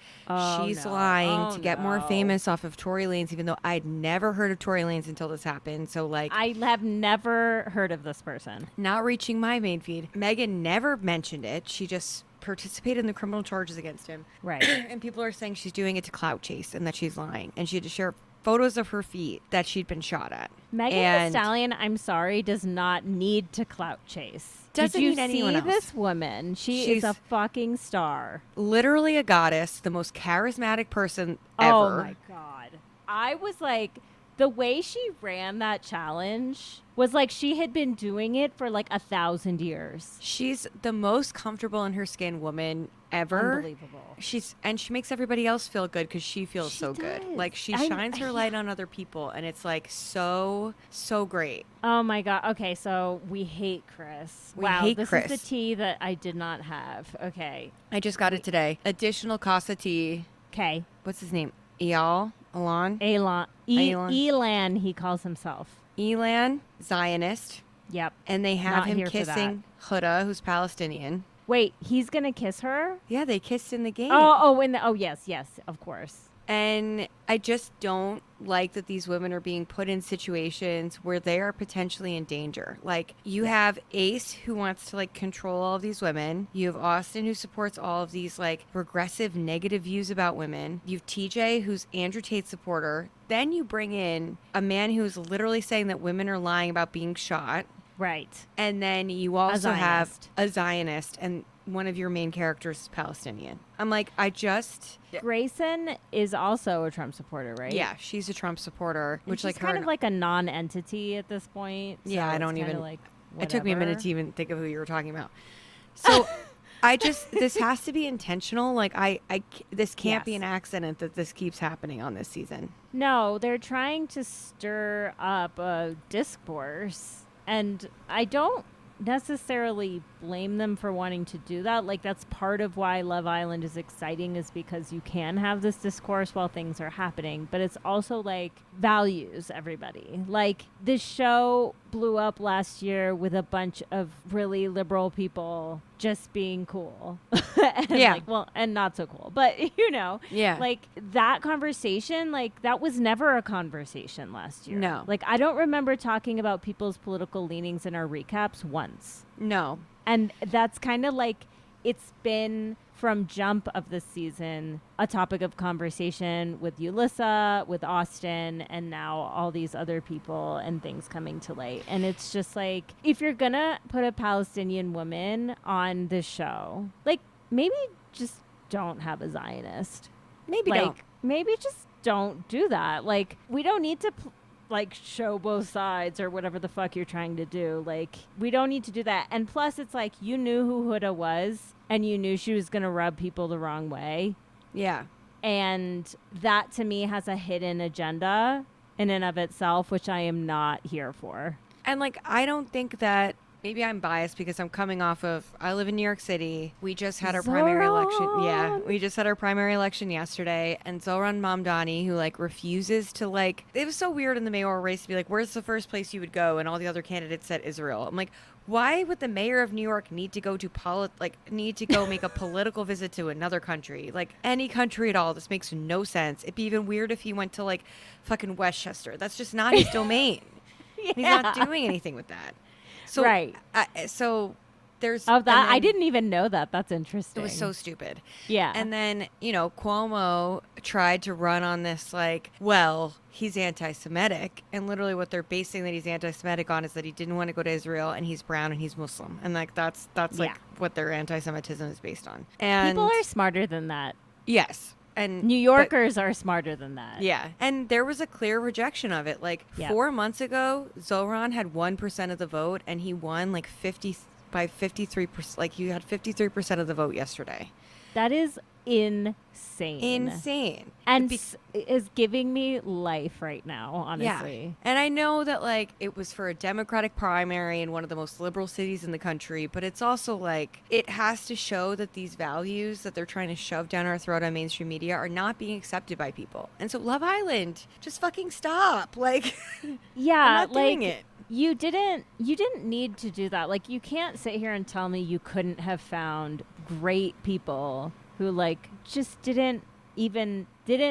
Speaker 4: she's lying to get more famous off of Tory Lanez, even though I'd never heard of Tory Lanez until this happened. So like,
Speaker 3: I have never heard of this person.
Speaker 4: Not reaching my main feed. Megan never mentioned it. She just participated in the criminal charges against him.
Speaker 3: Right.
Speaker 4: And people are saying she's doing it to clout chase and that she's lying. And she had to share photos of her feet that she'd been shot at.
Speaker 3: Megan Thee Stallion, I'm sorry, does not need to clout chase.
Speaker 4: Doesn't
Speaker 3: Did you
Speaker 4: need anyone
Speaker 3: see
Speaker 4: else.
Speaker 3: this woman? She's is a fucking star.
Speaker 4: Literally a goddess, the most charismatic person ever.
Speaker 3: Oh my God. I was like, the way she ran that challenge was like she had been doing it for like 1,000 years.
Speaker 4: She's the most comfortable in her skin woman ever.
Speaker 3: Unbelievable.
Speaker 4: She makes everybody else feel good because she feels so good. Like she shines her light on other people, and it's like so great.
Speaker 3: Oh my God. Okay, so we hate Chris. This is the tea that I did not have. Okay.
Speaker 4: I just got it today. Additional Casa tea.
Speaker 3: Okay.
Speaker 4: What's his name? Elan,
Speaker 3: he calls himself.
Speaker 4: Elan, Zionist.
Speaker 3: Yep.
Speaker 4: And they have him kissing Huda, who's Palestinian.
Speaker 3: Wait, he's gonna kiss her?
Speaker 4: Yeah, they kissed in the game.
Speaker 3: Oh, yes, of course.
Speaker 4: And I just don't like that these women are being put in situations where they are potentially in danger. Like, you have Ace, who wants to, like, control all of these women. You have Austin, who supports all of these, like, regressive, negative views about women. You have TJ, who's Andrew Tate's supporter. Then you bring in a man who's literally saying that women are lying about being shot.
Speaker 3: Right.
Speaker 4: And then you also have
Speaker 3: Zionist.
Speaker 4: a Zionist, and one of your main characters is Palestinian. I'm like,
Speaker 3: Grayson is also a Trump supporter, right?
Speaker 4: yeah, she's a Trump supporter,
Speaker 3: And
Speaker 4: which
Speaker 3: she's
Speaker 4: like
Speaker 3: kind
Speaker 4: her.
Speaker 3: of like a non-entity at this point.
Speaker 4: Yeah,
Speaker 3: so
Speaker 4: I don't
Speaker 3: it's kinda
Speaker 4: even-
Speaker 3: like
Speaker 4: It took me a minute
Speaker 3: whatever.
Speaker 4: to even think of who you were talking about. So this has to be intentional. Like, this can't be
Speaker 3: Yes.
Speaker 4: an accident that this keeps happening on this season.
Speaker 3: No, they're trying to stir up a discourse, and I don't necessarily blame them for wanting to do that. Like, that's part of why Love Island is exciting, is because you can have this discourse while things are happening, but it's also like values everybody. Like, this show blew up last year with a bunch of really liberal people just being cool. And
Speaker 4: Yeah.
Speaker 3: like, well, and not so cool, but you know,
Speaker 4: Yeah.
Speaker 3: like that conversation, like that was never a conversation last year.
Speaker 4: No.
Speaker 3: Like, I don't remember talking about people's political leanings in our recaps once.
Speaker 4: No.
Speaker 3: And that's kind of like, it's been from jump of the season a topic of conversation with Yulissa, with Austin, and now all these other people and things coming to light. And it's just like, if you're gonna put a Palestinian woman on this show, like, maybe just don't have a Zionist.
Speaker 4: Maybe
Speaker 3: Like,
Speaker 4: don't.
Speaker 3: maybe just don't do that. Like, we don't need to like show both sides or whatever the fuck you're trying to do. Like, we don't need to do that. And plus, it's like, you knew who Huda was and you knew she was going to rub people the wrong way.
Speaker 4: Yeah.
Speaker 3: And that to me has a hidden agenda in and of itself, which I am not here for.
Speaker 4: And like, I don't think that, maybe I'm biased because I'm coming off of, I live in New York City. We just had our primary election. Yeah.
Speaker 3: Zoran.
Speaker 4: We just had our primary election yesterday. And Zoran Mamdani, who like refuses to like, it was so weird in the mayoral race to be like, where's the first place you would go? And all the other candidates said Israel. I'm like, why would the mayor of New York need to go to need to go make a political visit to another country? Like, any country at all. This makes no sense. It'd be even weird if he went to like fucking Westchester. That's just not his domain. He's not doing anything with that. So,
Speaker 3: Right.
Speaker 4: So there's
Speaker 3: Of that,
Speaker 4: and then
Speaker 3: I didn't even know that. That's interesting.
Speaker 4: It was so stupid.
Speaker 3: Yeah.
Speaker 4: And then, you know, Cuomo tried to run on this like, well, he's anti-Semitic, and literally what they're basing that he's anti-Semitic on is that he didn't want to go to Israel, and he's brown and he's Muslim, and like that's like
Speaker 3: Yeah.
Speaker 4: what their anti-Semitism is based on. And
Speaker 3: people are smarter than that.
Speaker 4: yes. And
Speaker 3: New Yorkers are smarter than that.
Speaker 4: yeah. And there was a clear rejection of it. Like,
Speaker 3: Yeah.
Speaker 4: 4 months ago, Zoran had 1% of the vote, and he won like 53%. Like, he had 53% of the vote yesterday.
Speaker 3: That is insane.
Speaker 4: Insane.
Speaker 3: And
Speaker 4: Be-
Speaker 3: is giving me life right now, honestly.
Speaker 4: Yeah. And I know that like it was for a Democratic primary in one of the most liberal cities in the country, but it's also like it has to show that these values that they're trying to shove down our throat on mainstream media are not being accepted by people. And so Love Island, just fucking stop. Like,
Speaker 3: Yeah,
Speaker 4: I'm not
Speaker 3: like
Speaker 4: doing it.
Speaker 3: you didn't need to do that. Like, you can't sit here and tell me you couldn't have found great people who like just didn't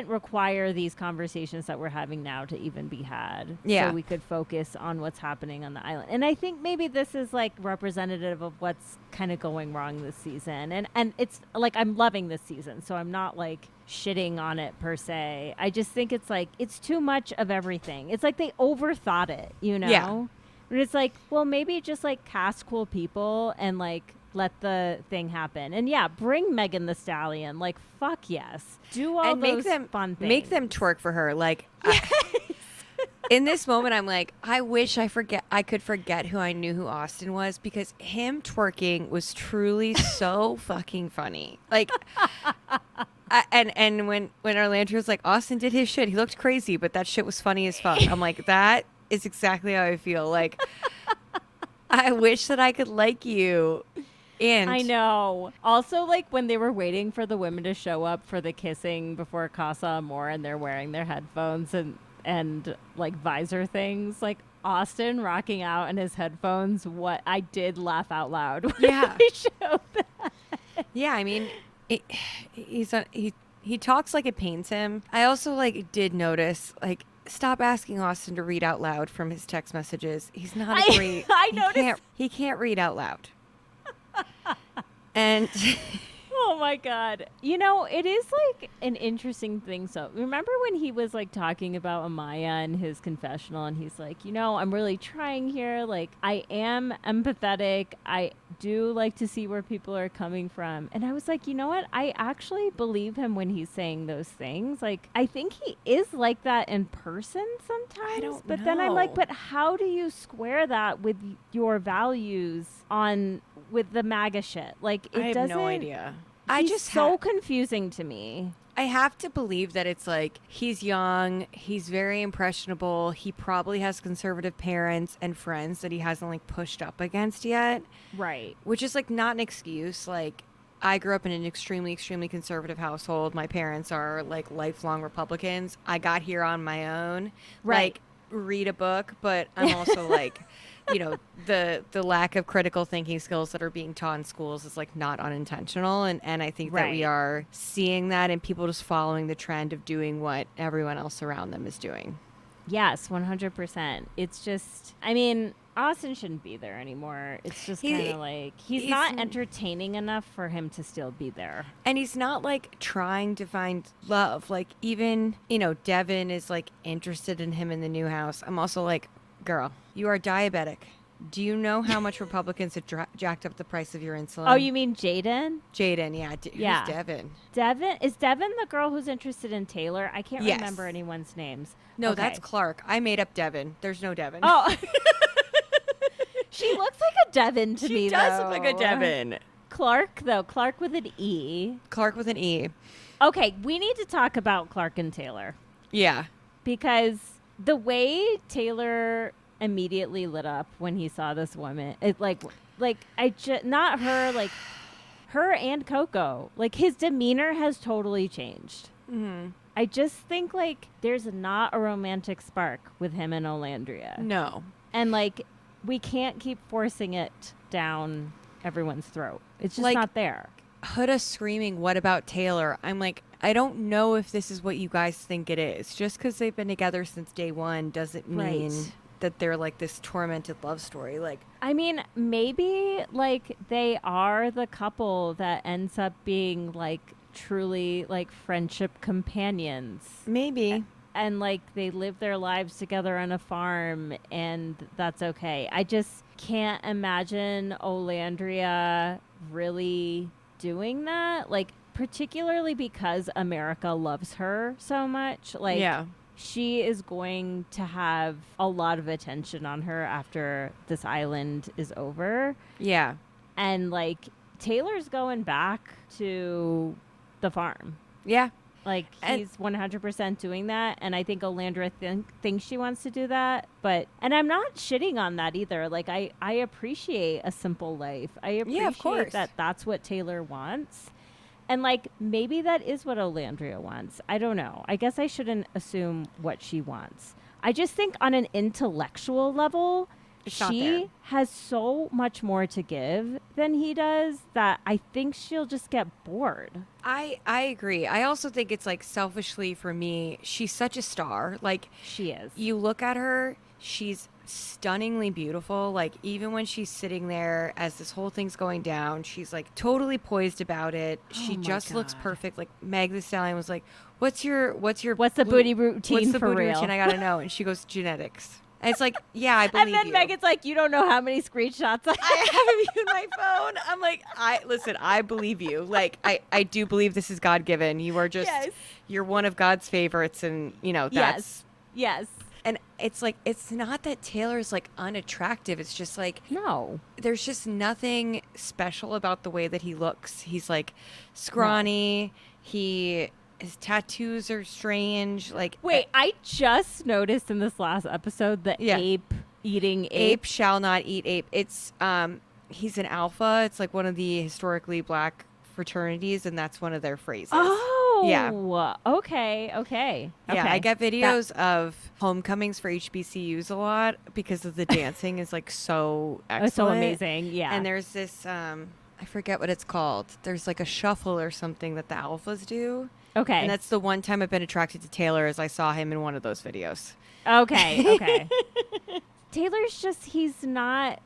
Speaker 3: require these conversations that we're having now to even be had.
Speaker 4: Yeah.
Speaker 3: So we could focus on what's happening on the island. And I think maybe this is like representative of what's kind of going wrong this season. And it's like, I'm loving this season, so I'm not like shitting on it per se. I just think it's like, it's too much of everything. It's like they overthought it, you know?
Speaker 4: Yeah.
Speaker 3: But it's like, well, maybe just like cast cool people and like let the thing happen. And yeah, bring Megan Thee Stallion. Like, fuck yes. Do all
Speaker 4: And
Speaker 3: those fun things.
Speaker 4: make them twerk for her. Like, in this moment, I'm like, I wish I could forget who I knew who Austin was, because him twerking was truly so fucking funny. Like, and when Olandria was like, Austin did his shit, he looked crazy, but that shit was funny as fuck. I'm like, that is exactly how I feel. Like, I wish that I could like you. And
Speaker 3: I know. Also, like when they were waiting for the women to show up for the kissing before Casa Amor, and they're wearing their headphones and like visor things, like Austin rocking out in his headphones. What I did laugh out loud when
Speaker 4: Yeah.
Speaker 3: they showed that.
Speaker 4: yeah, I mean, he's He talks like it pains him. I also like did notice like stop asking Austin to read out loud from his text messages. He's not a great.
Speaker 3: I noticed.
Speaker 4: He can't read out loud. And
Speaker 3: Oh my God. It is like an interesting thing. So remember when he was like talking about Amaya and his confessional and he's like, I'm really trying here. Like I am empathetic. I do like to see where people are coming from. And I was like, you know what? I actually believe him when he's saying those things. Like I think he is like that in person sometimes.
Speaker 4: I don't
Speaker 3: but then I'm like,
Speaker 4: know.
Speaker 3: but how do you square that with your values with the MAGA shit? Like it
Speaker 4: I have
Speaker 3: doesn't.
Speaker 4: no idea.
Speaker 3: He's so confusing to me.
Speaker 4: I have to believe that it's like he's young, he's very impressionable, he probably has conservative parents and friends that he hasn't like pushed up against yet.
Speaker 3: Right.
Speaker 4: Which is like not an excuse. Like I grew up in an extremely, extremely conservative household. My parents are like lifelong Republicans. I got here on my own.
Speaker 3: Right.
Speaker 4: Like read a book, but I'm also like the lack of critical thinking skills that are being taught in schools is like not unintentional, and I think that we are seeing that in people just following the trend of doing what everyone else around them is doing.
Speaker 3: Yes, 100%. It's just, I mean, Austin shouldn't be there anymore. It's just kind of like he's not entertaining enough for him to still be there.
Speaker 4: And he's not like trying to find love. Like even, Devin is like interested in him in the new house. I'm also like, girl, you are diabetic. Do you know how much Republicans have jacked up the price of your insulin?
Speaker 3: Oh, you mean Jaden?
Speaker 4: Jaden, yeah.
Speaker 3: Yeah.
Speaker 4: Who's Devin?
Speaker 3: Is Devin the girl who's interested in Taylor? I can't remember anyone's names.
Speaker 4: No,
Speaker 3: Okay.
Speaker 4: that's Clark. I made up Devin. There's no Devin.
Speaker 3: Oh. She looks like a Devin to me,
Speaker 4: She does
Speaker 3: though.
Speaker 4: look like a Devin.
Speaker 3: Clark, though. Clark with an E.
Speaker 4: Clark with an E.
Speaker 3: Okay, we need to talk about Clark and Taylor.
Speaker 4: Yeah.
Speaker 3: Because the way Taylor immediately lit up when he saw this woman, not her, like her and Coco, like his demeanor has totally changed.
Speaker 4: Mm-hmm.
Speaker 3: I just think like there's not a romantic spark with him and Olandria.
Speaker 4: No.
Speaker 3: And like we can't keep forcing it down everyone's throat. It's just
Speaker 4: Like,
Speaker 3: not there.
Speaker 4: Huda screaming, "What about Taylor?" I'm like, I don't know if this is what you guys think it is. Just because they've been together since day one doesn't mean that they're like this tormented love story. Like,
Speaker 3: I mean, maybe like they are the couple that ends up being like truly like friendship companions.
Speaker 4: maybe.
Speaker 3: And like they live their lives together on a farm and that's okay. I just can't imagine Olandria really doing that. Like particularly because America loves her so much. Like she is going to have a lot of attention on her after this island is over.
Speaker 4: Yeah.
Speaker 3: And like Taylor's going back to the farm.
Speaker 4: Yeah.
Speaker 3: Like he's 100% doing that, and I think Olandria thinks she wants to do that. And I'm not shitting on that either. Like I appreciate a simple life. I appreciate that that's what Taylor wants, and like maybe that is what Olandria wants. I don't know. I guess I shouldn't assume what she wants. I just think on an intellectual level, she has so much more to give than he does that I think she'll just get bored.
Speaker 4: I agree. I also think it's like selfishly for me, she's such a star. Like
Speaker 3: she is.
Speaker 4: You look at her, she's stunningly beautiful. Like even when she's sitting there as this whole thing's going down, she's like totally poised about it. She just looks perfect. Like Meg Thee Stallion was like, what's the booty routine
Speaker 3: what's the
Speaker 4: for
Speaker 3: booty
Speaker 4: real?
Speaker 3: routine?
Speaker 4: I gotta know. And she goes, genetics. And it's like, yeah, I believe you.
Speaker 3: And then Megan's like, you don't know how many screenshots
Speaker 4: I have you in my phone. I'm like, I believe you. Like, I do believe this is God given. You are just, you're one of God's favorites. And, that's.
Speaker 3: Yes.
Speaker 4: And it's like, it's not that Taylor's like unattractive. It's just like,
Speaker 3: no,
Speaker 4: there's just nothing special about the way that he looks. He's like scrawny. No. His tattoos are strange. Like,
Speaker 3: wait, I just noticed in this last episode the ape eating ape.
Speaker 4: Ape shall not eat ape. It's he's an alpha. It's like one of the historically black fraternities, and that's one of their phrases.
Speaker 3: Oh,
Speaker 4: yeah.
Speaker 3: Okay.
Speaker 4: Yeah, I get videos of homecomings for HBCUs a lot because of the dancing is like so excellent.
Speaker 3: It's so amazing. Yeah,
Speaker 4: and there's this I forget what it's called. There's like a shuffle or something that the alphas do.
Speaker 3: Okay.
Speaker 4: And that's the one time I've been attracted to Taylor is I saw him in one of those videos.
Speaker 3: Okay. Taylor's just he's not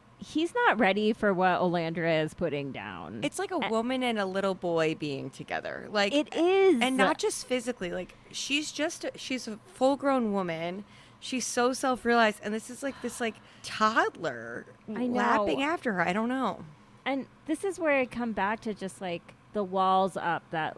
Speaker 3: ready for what Olandria is putting down.
Speaker 4: It's like a woman and a little boy being together. Like
Speaker 3: It is.
Speaker 4: And not just physically. Like she's a full-grown woman. She's so self-realized, and this is like this like toddler
Speaker 3: I know.
Speaker 4: lapping after her. I don't know.
Speaker 3: And this is where I come back to just like the walls up that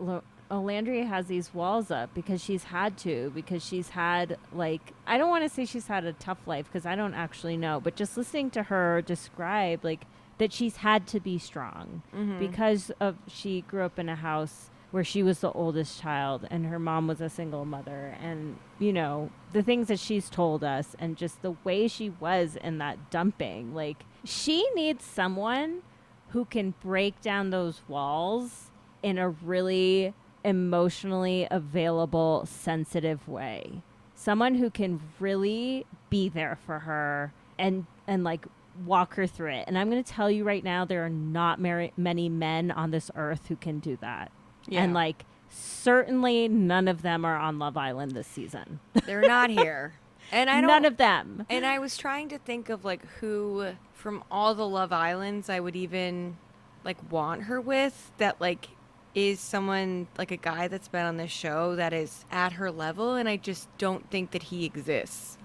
Speaker 3: Olandria has these walls up because she's had like, I don't want to say she's had a tough life because I don't actually know, but just listening to her describe like that she's had to be strong because of she grew up in a house where she was the oldest child and her mom was a single mother, and you know the things that she's told us and just the way she was in that dumping, like she needs someone who can break down those walls in a really emotionally available, sensitive way. Someone who can really be there for her and like walk her through it. And I'm going to tell you right now, there are not many men on this earth who can do that. Yeah. And like certainly none of them are on Love Island this season.
Speaker 4: They're not here. And
Speaker 3: none of them.
Speaker 4: And I was trying to think of like who from all the Love Islands I would even like want her with that like is someone like a guy that's been on this show that is at her level, and I just don't think that he exists.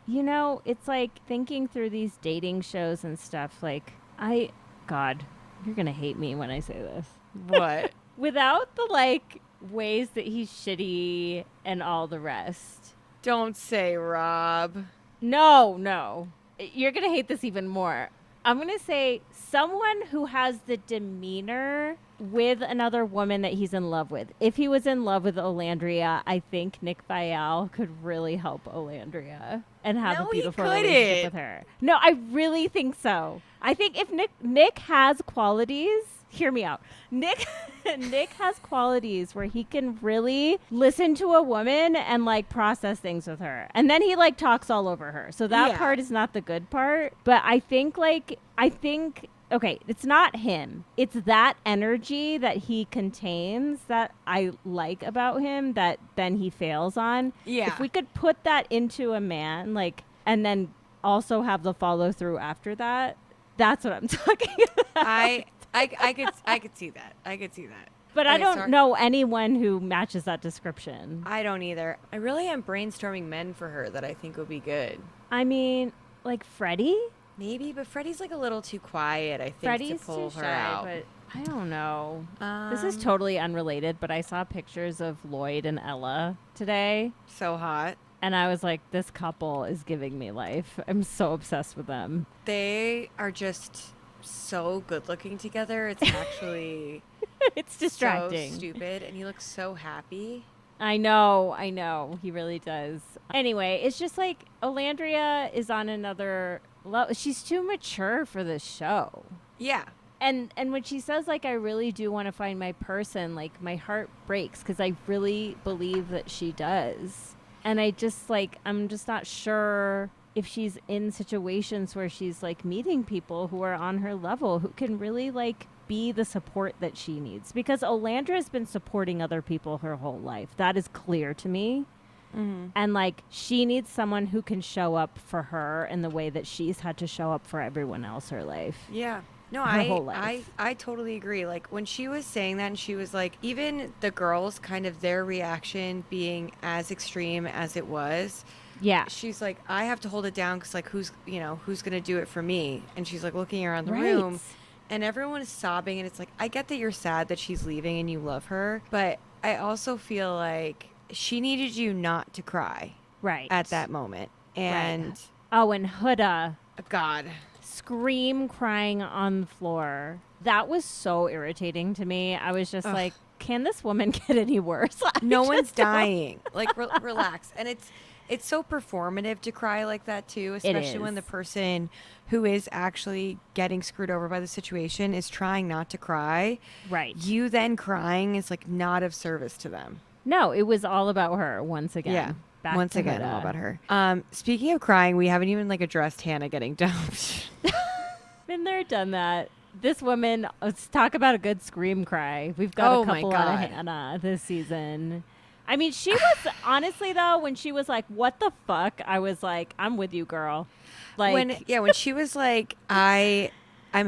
Speaker 3: You know, it's like thinking through these dating shows and stuff, like God, you're gonna hate me when I say this.
Speaker 4: What?
Speaker 3: Without the like ways that he's shitty and all the rest.
Speaker 4: Don't say Rob.
Speaker 3: No. You're gonna hate this even more. I'm gonna say someone who has the demeanor with another woman that he's in love with. If he was in love with Olandria, I think Nic Viall could really help Olandria and have a beautiful relationship with her. No, I really think so. I think if Nic has qualities, hear me out. Nic has qualities where he can really listen to a woman and like process things with her. And then he like talks all over her. So that part is not the good part. But I think okay, it's not him. It's that energy that he contains that I like about him that then he fails on. Yeah. If we could put that into a man, like, and then also have the follow through after that, that's what I'm talking about.
Speaker 4: I could see that. I could see that.
Speaker 3: But I don't know anyone who matches that description.
Speaker 4: I don't either. I really am brainstorming men for her that I think would be good.
Speaker 3: I mean, like Freddie?
Speaker 4: Maybe, but Freddie's like a little too quiet, I think,
Speaker 3: Freddie's
Speaker 4: to pull
Speaker 3: too
Speaker 4: her
Speaker 3: shy,
Speaker 4: out.
Speaker 3: But I don't know. This is totally unrelated, but I saw pictures of Lloyd and Ella today.
Speaker 4: So hot.
Speaker 3: And I was like, this couple is giving me life. I'm so obsessed with them.
Speaker 4: They are just so good looking together. It's actually
Speaker 3: it's distracting.
Speaker 4: So stupid, and he looks so happy.
Speaker 3: I know. He really does. Anyway, it's just like Olandria is on another level. She's too mature for this show. Yeah. And when she says, like, I really do want to find my person, like, my heart breaks because I really believe that she does. And I just, like, I'm just not sure if she's in situations where she's, like, meeting people who are on her level who can really, like, be the support that she needs. Because Olandria has been supporting other people her whole life. That is clear to me. Mm-hmm. And, like, she needs someone who can show up for her in the way that she's had to show up for everyone else her life.
Speaker 4: Yeah. No, I totally agree. Like, when she was saying that and she was like, even the girls, kind of their reaction being as extreme as it was. Yeah. She's like, I have to hold it down because, like, who's going to do it for me? And she's, like, looking around the room. And everyone is sobbing. And it's like, I get that you're sad that she's leaving and you love her. But I also feel like she needed you not to cry. Right. At that moment. And.
Speaker 3: Right. Oh, and Huda.
Speaker 4: God.
Speaker 3: Scream crying on the floor. That was so irritating to me. I was just like, can this woman get any worse?
Speaker 4: No one's dying. Like, relax. And it's so performative to cry like that too, especially when the person who is actually getting screwed over by the situation is trying not to cry. Right. You then crying is like not of service to them.
Speaker 3: No, it was all about her once again. Yeah. Back
Speaker 4: once again, all about her. Speaking of crying, we haven't even like addressed Hannah getting dumped.
Speaker 3: Been there, done that. this woman, let's talk about a good scream cry. We've got
Speaker 4: Oh
Speaker 3: a
Speaker 4: my
Speaker 3: couple out of
Speaker 4: God.
Speaker 3: Hannah this season. I mean, she was, honestly, though, when she was like, what the fuck? I was like, I'm with you, girl. Like,
Speaker 4: when she was like, I'm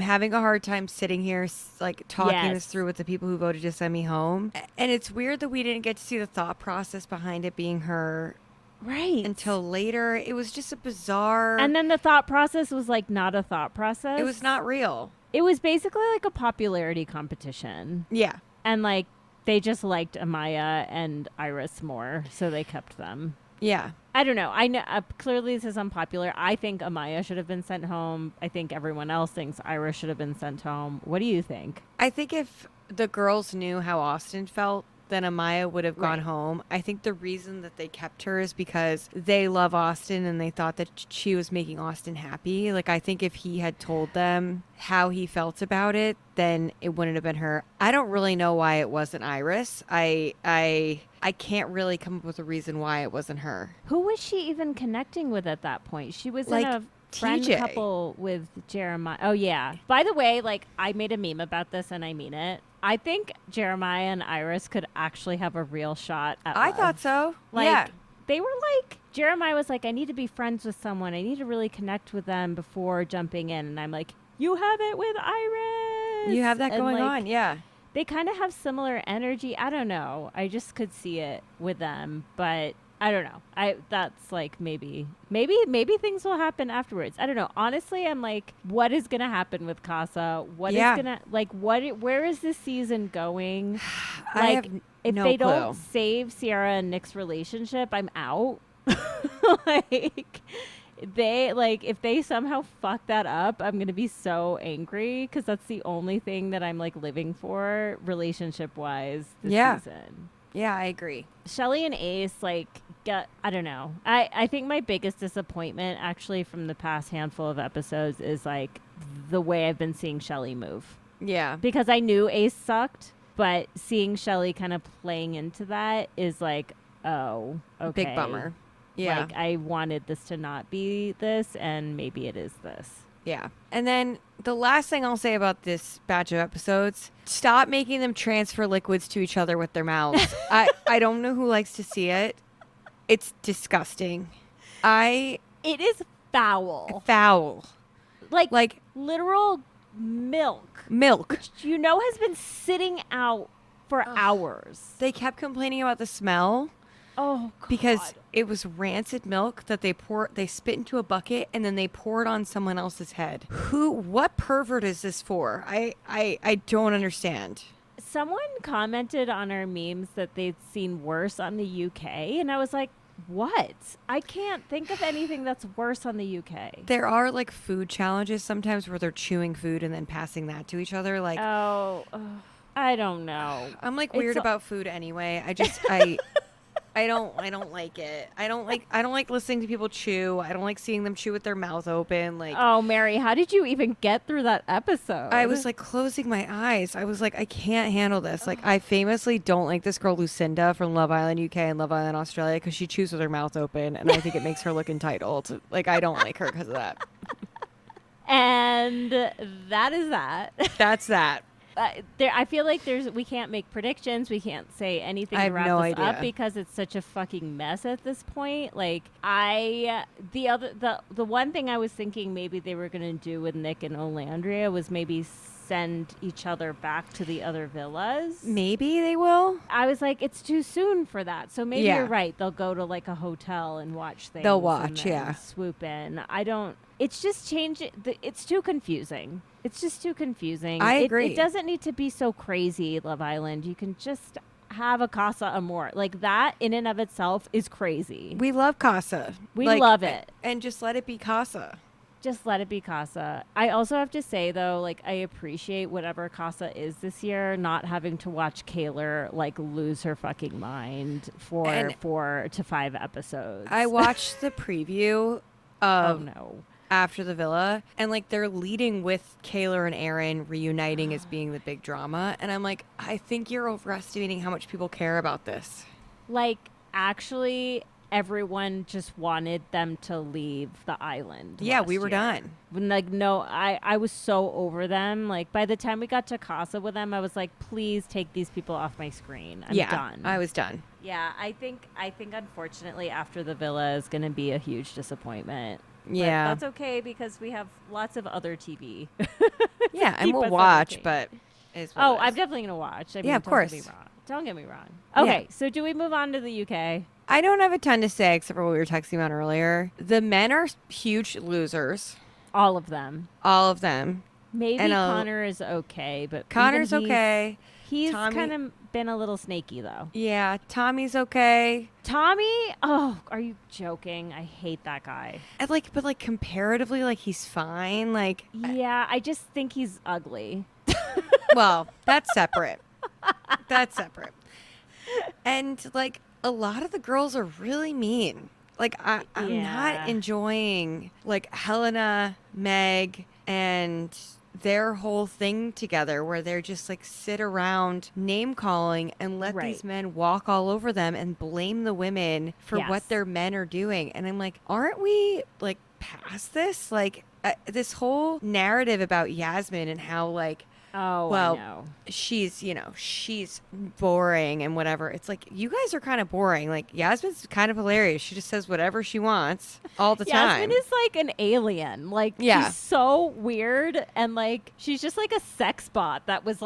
Speaker 4: having a hard time sitting here, like talking this
Speaker 3: Yes.
Speaker 4: through with the people who voted to send me home. And it's weird that we didn't get to see the thought process behind it being her
Speaker 3: right.
Speaker 4: until later. It was just a bizarre.
Speaker 3: And then the thought process was like not a thought process.
Speaker 4: it was not real.
Speaker 3: It was basically like a popularity competition.
Speaker 4: Yeah.
Speaker 3: And like they just liked Amaya and Iris more, so they kept them.
Speaker 4: Yeah.
Speaker 3: I don't know. I know clearly this is unpopular. I think Amaya should have been sent home. I think everyone else thinks Iris should have been sent home. What do you think?
Speaker 4: I think if the girls knew how Austin felt, then Amaya would have gone
Speaker 3: Right.
Speaker 4: home. I think the reason that they kept her is because they love Austin and they thought that she was making Austin happy. Like, I think if he had told them how he felt about it, then it wouldn't have been her. I don't really know why it wasn't Iris. I can't really come up with a reason why it wasn't her.
Speaker 3: Who was she even connecting with at that point? She was
Speaker 4: Like,
Speaker 3: in a friend
Speaker 4: TJ.
Speaker 3: couple with Jeremiah. Oh, yeah. By the way, like, I made a meme about this and I mean it. I think Jeremiah and Iris could actually have a real shot at
Speaker 4: I
Speaker 3: love.
Speaker 4: thought so.
Speaker 3: Like,
Speaker 4: yeah.
Speaker 3: they were like, Jeremiah was like, I need to be friends with someone. I need to really connect with them before jumping in. And I'm like, you have it with Iris.
Speaker 4: You have that
Speaker 3: And,
Speaker 4: going
Speaker 3: like,
Speaker 4: on. Yeah.
Speaker 3: They kind of have similar energy. I don't know. I just could see it with them, but I don't know. That's like maybe things will happen afterwards. I don't know. Honestly, I'm like, what is gonna happen with Casa? What is
Speaker 4: Yeah.
Speaker 3: gonna like where is this season going?
Speaker 4: I
Speaker 3: Like,
Speaker 4: have
Speaker 3: if
Speaker 4: no
Speaker 3: they
Speaker 4: clue.
Speaker 3: don't save Sierra and Nick's relationship, I'm out. Like if they somehow fuck that up, I'm gonna be so angry because that's the only thing that I'm like living for relationship wise this
Speaker 4: Yeah.
Speaker 3: season.
Speaker 4: Yeah, I agree.
Speaker 3: Chelley and Ace, like, I don't know. I think my biggest disappointment actually from the past handful of episodes is like the way I've been seeing Chelley move.
Speaker 4: Yeah.
Speaker 3: Because I knew Ace sucked, but seeing Chelley kind of playing into that is like, oh, okay.
Speaker 4: Big bummer. Yeah.
Speaker 3: Like, I wanted this to not be this, and maybe it is this.
Speaker 4: Yeah. And then the last thing I'll say about this batch of episodes, stop making them transfer liquids to each other with their mouths. I don't know who likes to see it. It's disgusting.
Speaker 3: It is foul.
Speaker 4: Foul.
Speaker 3: Like literal milk.
Speaker 4: Milk.
Speaker 3: Which you know has been sitting out for hours.
Speaker 4: They kept complaining about the smell
Speaker 3: Oh, God.
Speaker 4: because it was rancid milk that they spit into a bucket and then they pour it on someone else's head. What pervert is this for? I don't understand.
Speaker 3: Someone commented on our memes that they'd seen worse on the UK, and I was like, what? I can't think of anything that's worse on the UK.
Speaker 4: There are like food challenges sometimes where they're chewing food and then passing that to each other. Like,
Speaker 3: I don't know.
Speaker 4: I'm like
Speaker 3: It's
Speaker 4: weird
Speaker 3: a-
Speaker 4: about food anyway. I don't like it. I don't like listening to people chew. I don't like seeing them chew with their mouth open. Like,
Speaker 3: Oh, Mary, how did you even get through that episode?
Speaker 4: I was like closing my eyes. I was like, I can't handle this. Like, I famously don't like this girl Lucinda from Love Island UK and Love Island Australia because she chews with her mouth open, and I think it makes her look entitled. Like, I don't like her because of that.
Speaker 3: And that is that.
Speaker 4: That's that.
Speaker 3: I feel like we can't make predictions. We can't say anything
Speaker 4: I
Speaker 3: to
Speaker 4: have
Speaker 3: wrap
Speaker 4: no
Speaker 3: this
Speaker 4: idea.
Speaker 3: up because it's such a fucking mess at this point. Like the one thing I was thinking maybe they were gonna do with Nic and Olandria was maybe send each other back to the other villas.
Speaker 4: Maybe they will.
Speaker 3: I was like, it's too soon for that. So maybe
Speaker 4: Yeah.
Speaker 3: you're right. They'll go to like a hotel and watch things.
Speaker 4: They'll
Speaker 3: and
Speaker 4: watch,
Speaker 3: then
Speaker 4: yeah.
Speaker 3: swoop in. It's just it's too confusing. It's just too confusing.
Speaker 4: I agree.
Speaker 3: It doesn't need to be so crazy, Love Island. You can just have a Casa Amor. Like that in and of itself is crazy.
Speaker 4: We love Casa.
Speaker 3: We
Speaker 4: Like,
Speaker 3: love it.
Speaker 4: And just let it be Casa.
Speaker 3: Just let it be Casa. I also have to say though, like I appreciate whatever Casa is this year, not having to watch Kaylor like lose her fucking mind for
Speaker 4: And
Speaker 3: 4 to 5 episodes.
Speaker 4: I watched the preview
Speaker 3: oh
Speaker 4: of
Speaker 3: no.
Speaker 4: After the Villa, and like they're leading with Kaylor and Aaron reuniting as being the big drama, and I'm like, I think you're overestimating how much people care about this.
Speaker 3: Like actually everyone just wanted them to leave the island.
Speaker 4: Yeah,
Speaker 3: last
Speaker 4: we were
Speaker 3: year.
Speaker 4: done.
Speaker 3: Like, no, I was so over them. Like, by the time we got to Casa with them, I was like, please take these people off my screen. I'm done.
Speaker 4: I was done.
Speaker 3: Yeah, I think unfortunately after the villa is going to be a huge disappointment.
Speaker 4: Yeah.
Speaker 3: But that's okay because we have lots of other TV.
Speaker 4: Yeah, and
Speaker 3: keep
Speaker 4: we'll
Speaker 3: us
Speaker 4: watch,
Speaker 3: entertained.
Speaker 4: but it's what
Speaker 3: Oh,
Speaker 4: it
Speaker 3: I'm
Speaker 4: is.
Speaker 3: definitely going to watch. I mean,
Speaker 4: Yeah, of course.
Speaker 3: Don't get me wrong.
Speaker 4: Yeah.
Speaker 3: Okay, so do we move on to the UK?
Speaker 4: I don't have a ton to say except for what we were texting about earlier. The men are huge losers.
Speaker 3: All of them.
Speaker 4: All of them.
Speaker 3: Maybe
Speaker 4: And,
Speaker 3: Connor is okay, but
Speaker 4: Connor's
Speaker 3: even
Speaker 4: okay.
Speaker 3: He's
Speaker 4: Tommy-
Speaker 3: kind of been a little snaky, though.
Speaker 4: Yeah, Tommy's okay.
Speaker 3: Tommy? Oh, are you joking? I hate that guy.
Speaker 4: And but comparatively, he's fine.
Speaker 3: Yeah, I just think he's ugly.
Speaker 4: Well, that's separate. That's separate. And a lot of the girls are really mean. I'm
Speaker 3: Yeah.
Speaker 4: not enjoying Helena, Meg, and their whole thing together where they're just sit around name calling and let
Speaker 3: Right.
Speaker 4: these men walk all over them and blame the women for
Speaker 3: Yes.
Speaker 4: what their men are doing. And I'm like, aren't we past this? This whole narrative about Yasmin and how
Speaker 3: Oh,
Speaker 4: well,
Speaker 3: I know.
Speaker 4: she's boring and whatever. It's you guys are kind of boring. Yasmin's kind of hilarious. She just says whatever she wants all the time.
Speaker 3: Yasmin is like an alien.
Speaker 4: Yeah.
Speaker 3: She's so weird. And she's just like a sex bot that was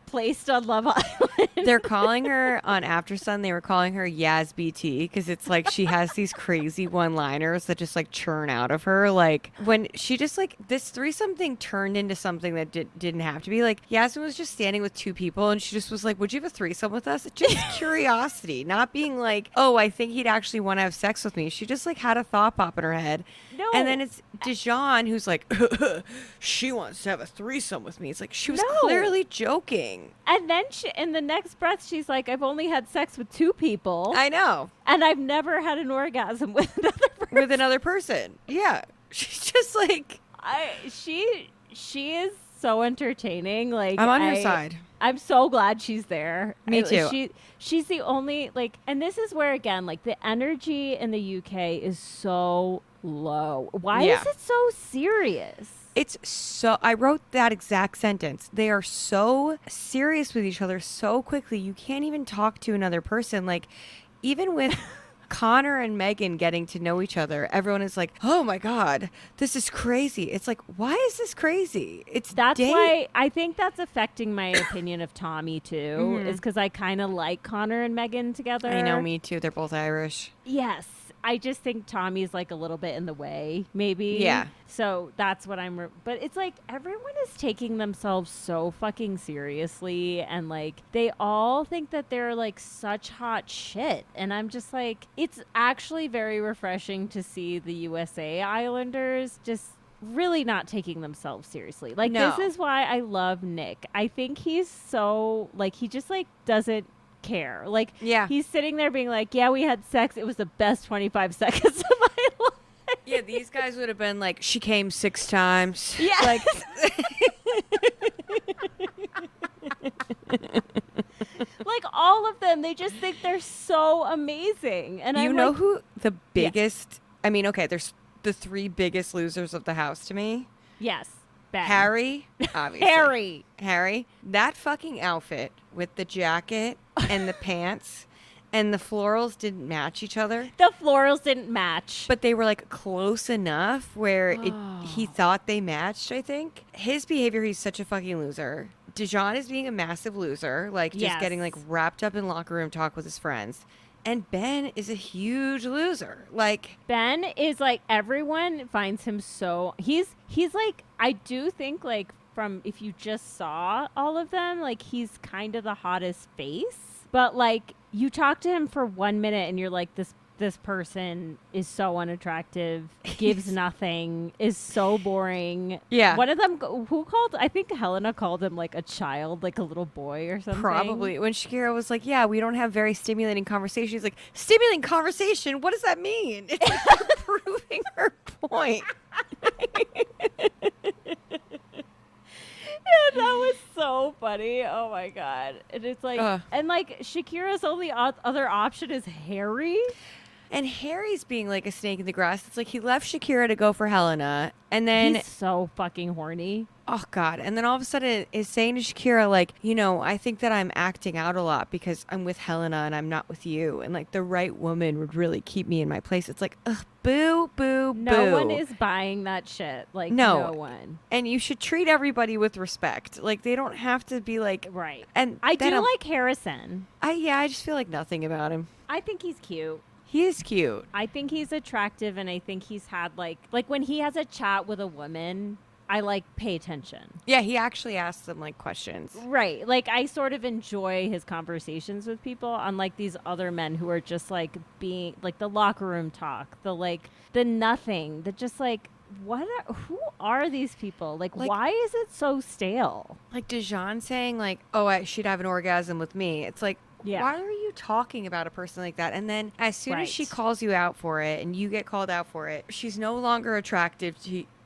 Speaker 3: placed on Love Island.
Speaker 4: They're calling her on After Sun. They were calling her Yas BT because it's she has these crazy one-liners that just churn out of her. When she just this threesome thing turned into something that didn't have to be. Yasmin was just standing with two people and she just was like, "Would you have a threesome with us?" Just curiosity, not being "Oh, I think he'd actually want to have sex with me." She just had a thought pop in her head.
Speaker 3: No.
Speaker 4: And then it's Dijon who's she wants to have a threesome with me. It's she was
Speaker 3: No.
Speaker 4: clearly joking.
Speaker 3: And then in the next breath, she's like, I've only had sex with two people.
Speaker 4: I know.
Speaker 3: And I've never had an orgasm with another person.
Speaker 4: With another person. Yeah. She's just
Speaker 3: She is so entertaining.
Speaker 4: I'm on her side.
Speaker 3: I'm so glad she's there.
Speaker 4: Me too.
Speaker 3: She's the only and this is where again the energy in the UK is so low. Why
Speaker 4: Yeah.
Speaker 3: is it so serious?
Speaker 4: It's so, I wrote that exact sentence. They are so serious with each other so quickly. You can't even talk to another person. Even with Connor and Megan getting to know each other, everyone is "Oh my God, this is crazy." It's why is this crazy?
Speaker 3: That's why I think that's affecting my opinion of Tommy too, is because I kind of like Connor and Megan together.
Speaker 4: I know, me too. They're both Irish.
Speaker 3: Yes. I just think Tommy's a little bit in the way, maybe.
Speaker 4: Yeah.
Speaker 3: So that's what but it's everyone is taking themselves so fucking seriously and they all think that they're such hot shit. And I'm just it's actually very refreshing to see the USA Islanders just really not taking themselves seriously.
Speaker 4: No.
Speaker 3: This is why I love Nic. I think he's so he just doesn't care.
Speaker 4: Yeah.
Speaker 3: He's sitting there being yeah, we had sex. It was the best 25 seconds of my life.
Speaker 4: Yeah, these guys would have been she came 6 times.
Speaker 3: Yeah. All of them, they just think they're so amazing. And
Speaker 4: You
Speaker 3: I'm
Speaker 4: know who the biggest, I mean, okay, there's the 3 biggest losers of the house to me.
Speaker 3: Yes. Ben.
Speaker 4: Harry, obviously.
Speaker 3: Harry.
Speaker 4: That fucking outfit with the jacket and the pants and the florals didn't match each other.
Speaker 3: The florals didn't match.
Speaker 4: But they were close enough where he thought they matched, I think. His behavior, he's such a fucking loser. Dijon is being a massive loser, just
Speaker 3: Yes.
Speaker 4: getting wrapped up in locker room talk with his friends. And Ben is a huge loser.
Speaker 3: Ben is everyone finds him so he's I do think from if you just saw all of them he's kind of the hottest face, but you talk to him for 1 minute and you're this person is so unattractive, gives nothing, is so boring.
Speaker 4: Yeah.
Speaker 3: One of them, I think Helena called him a child, a little boy or something.
Speaker 4: Probably. When Shakira was yeah, we don't have very stimulating conversation. He's stimulating conversation? What does that mean? It's you're proving her point.
Speaker 3: Yeah, that was so funny. Oh my God. And it's and Shakira's only other option is Harry.
Speaker 4: And Harry's being like a snake in the grass. It's like he left Shakira to go for Helena. And then,
Speaker 3: He's so fucking horny.
Speaker 4: oh God. And then all of a sudden is saying to Shakira, like, you know, I think that I'm acting out a lot because I'm with Helena and I'm not with you. And like the right woman would really keep me in my place. It's like, ugh, boo, boo, boo.
Speaker 3: No one is buying that shit. Like, no one.
Speaker 4: And you should treat everybody with respect. Like, they don't have to be like,
Speaker 3: Right.
Speaker 4: And
Speaker 3: I do
Speaker 4: then
Speaker 3: like Harrison.
Speaker 4: I just feel like nothing about him.
Speaker 3: I think he's cute.
Speaker 4: He is cute.
Speaker 3: I think he's attractive, and I think he's had like when he has a chat with a woman, I like pay attention.
Speaker 4: Yeah, he actually asks them like questions.
Speaker 3: Right. Like I sort of enjoy his conversations with people, unlike these other men who are just like being like the locker room talk, the nothing, the just like who are these people? Like why is it so stale?
Speaker 4: Like Dijon saying like, oh, she'd have an orgasm with me. It's like,
Speaker 3: yeah.
Speaker 4: Why are you talking about a person like that? And then as soon as she calls you out for it and you get called out for it, she's no longer attractive